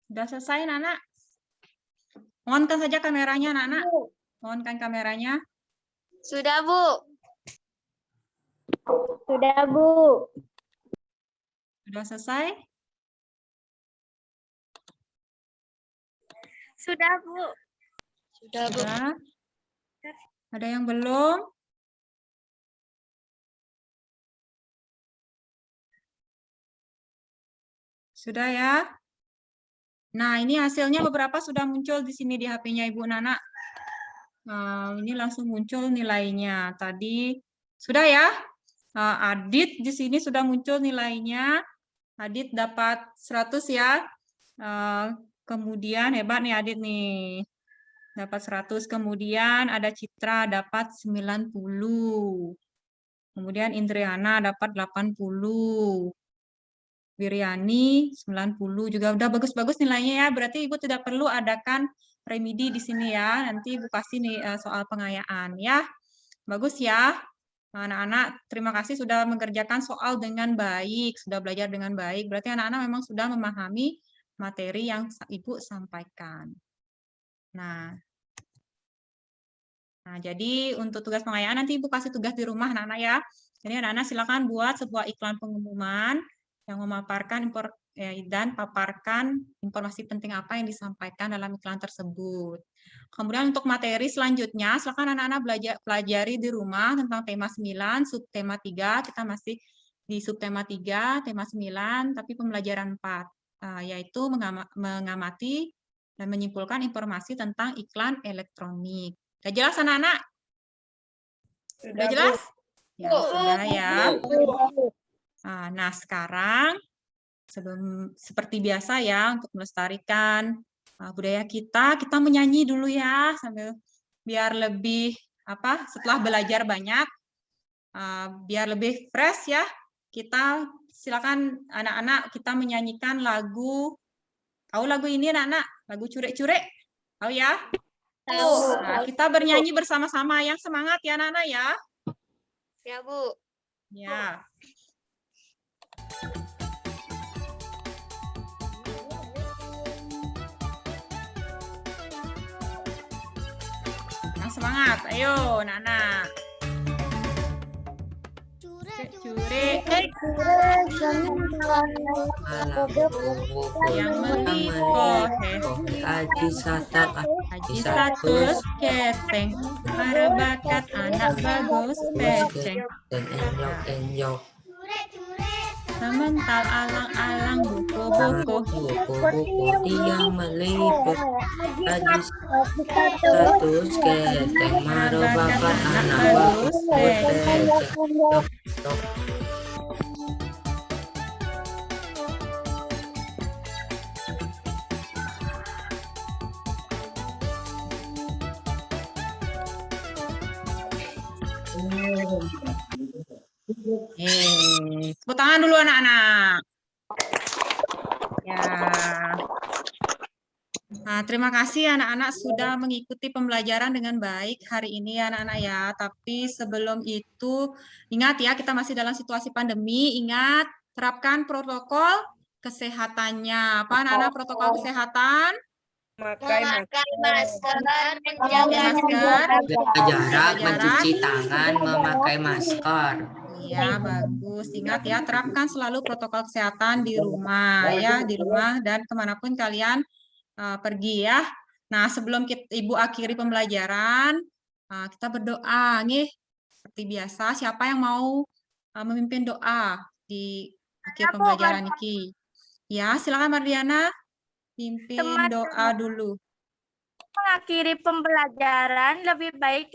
Sudah selesai, anak-anak? On-kan saja kameranya, anak-anak. On-kan kameranya. Sudah, Bu. Sudah, Bu. Sudah selesai? Sudah, Bu. Sudah, Bu. Sudah. Ada yang belum? Sudah ya? Nah, ini hasilnya beberapa sudah muncul di sini di HP-nya Ibu Nana. Ini langsung muncul nilainya. Tadi sudah ya? Adit di sini sudah muncul nilainya. Adit dapat 100 ya. Kemudian hebat nih Adit nih. Dapat 100. Kemudian ada Citra dapat 90. Kemudian Indriana dapat 80. Wiriani 90 juga udah bagus-bagus nilainya ya. Berarti Ibu tidak perlu adakan remedi di sini ya. Nanti Ibu kasih nih soal pengayaan ya. Bagus ya. Anak-anak, terima kasih sudah mengerjakan soal dengan baik, sudah belajar dengan baik. Berarti anak-anak memang sudah memahami materi yang Ibu sampaikan. Nah, jadi untuk tugas pengayaan nanti Ibu kasih tugas di rumah anak-anak ya. Jadi anak-anak silakan buat sebuah iklan pengumuman yang memaparkan dan paparkan informasi penting apa yang disampaikan dalam iklan tersebut. Kemudian untuk materi selanjutnya, silakan anak-anak pelajari di rumah tentang tema 9, subtema 3, kita masih di subtema 3, tema 9, tapi pembelajaran 4, yaitu mengamati dan menyimpulkan informasi tentang iklan elektronik. Sudah jelas anak-anak? Sudah jelas? Ya, sudah ya. Nah, sekarang seperti biasa ya, untuk melestarikan budaya kita menyanyi dulu ya, sambil biar lebih setelah belajar banyak, biar lebih fresh ya. Kita silakan anak-anak kita menyanyikan lagu. Tahu lagu ini anak-anak? Lagu Curek-Curek? Tahu ya? Tahu. Nah, kita bernyanyi bersama-sama, yang semangat ya anak-anak ya. Ya, Bu. Ya. Semangat, ayo anak-anak. Curek-curek yang meliko Aji satus keteng bakat anak bagus peceng enjok semental alang-alang buku-buku dia meliput Aji satus keteng bakat anak bagus peceng. Tepuk tangan dulu anak-anak. Ya. Nah, terima kasih anak-anak sudah mengikuti pembelajaran dengan baik hari ini ya anak-anak ya. Tapi sebelum itu, ingat ya kita masih dalam situasi pandemi. Ingat, terapkan protokol kesehatannya. Apa anak-anak protokol kesehatan? Memakai masker, Menjaga masker, jarak, mencuci tangan, memakai masker. Iya, bagus. Ingat ya, terapkan selalu protokol kesehatan di rumah ya, di rumah dan kemanapun kalian pergi ya. Nah, sebelum Ibu akhiri pembelajaran, kita berdoa nih. Seperti biasa, siapa yang mau memimpin doa di akhir pembelajaran ini? Ya, silakan Mardiana, pimpin doa dulu. Mengakhiri pembelajaran, lebih baik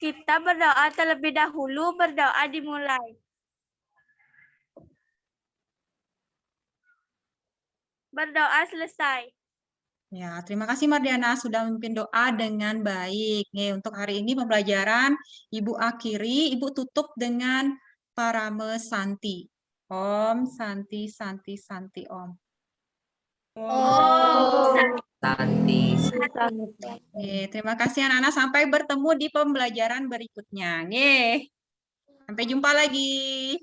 kita berdoa terlebih dahulu, berdoa dimulai. Berdoa selesai. Ya, terima kasih Mardiana sudah memimpin doa dengan baik. Nih, untuk hari ini pembelajaran Ibu akhiri, Ibu tutup dengan Parame Santi. Om Santi Santi Santi Om. Santi. Terima kasih anak-anak, sampai bertemu di pembelajaran berikutnya. Sampai jumpa lagi.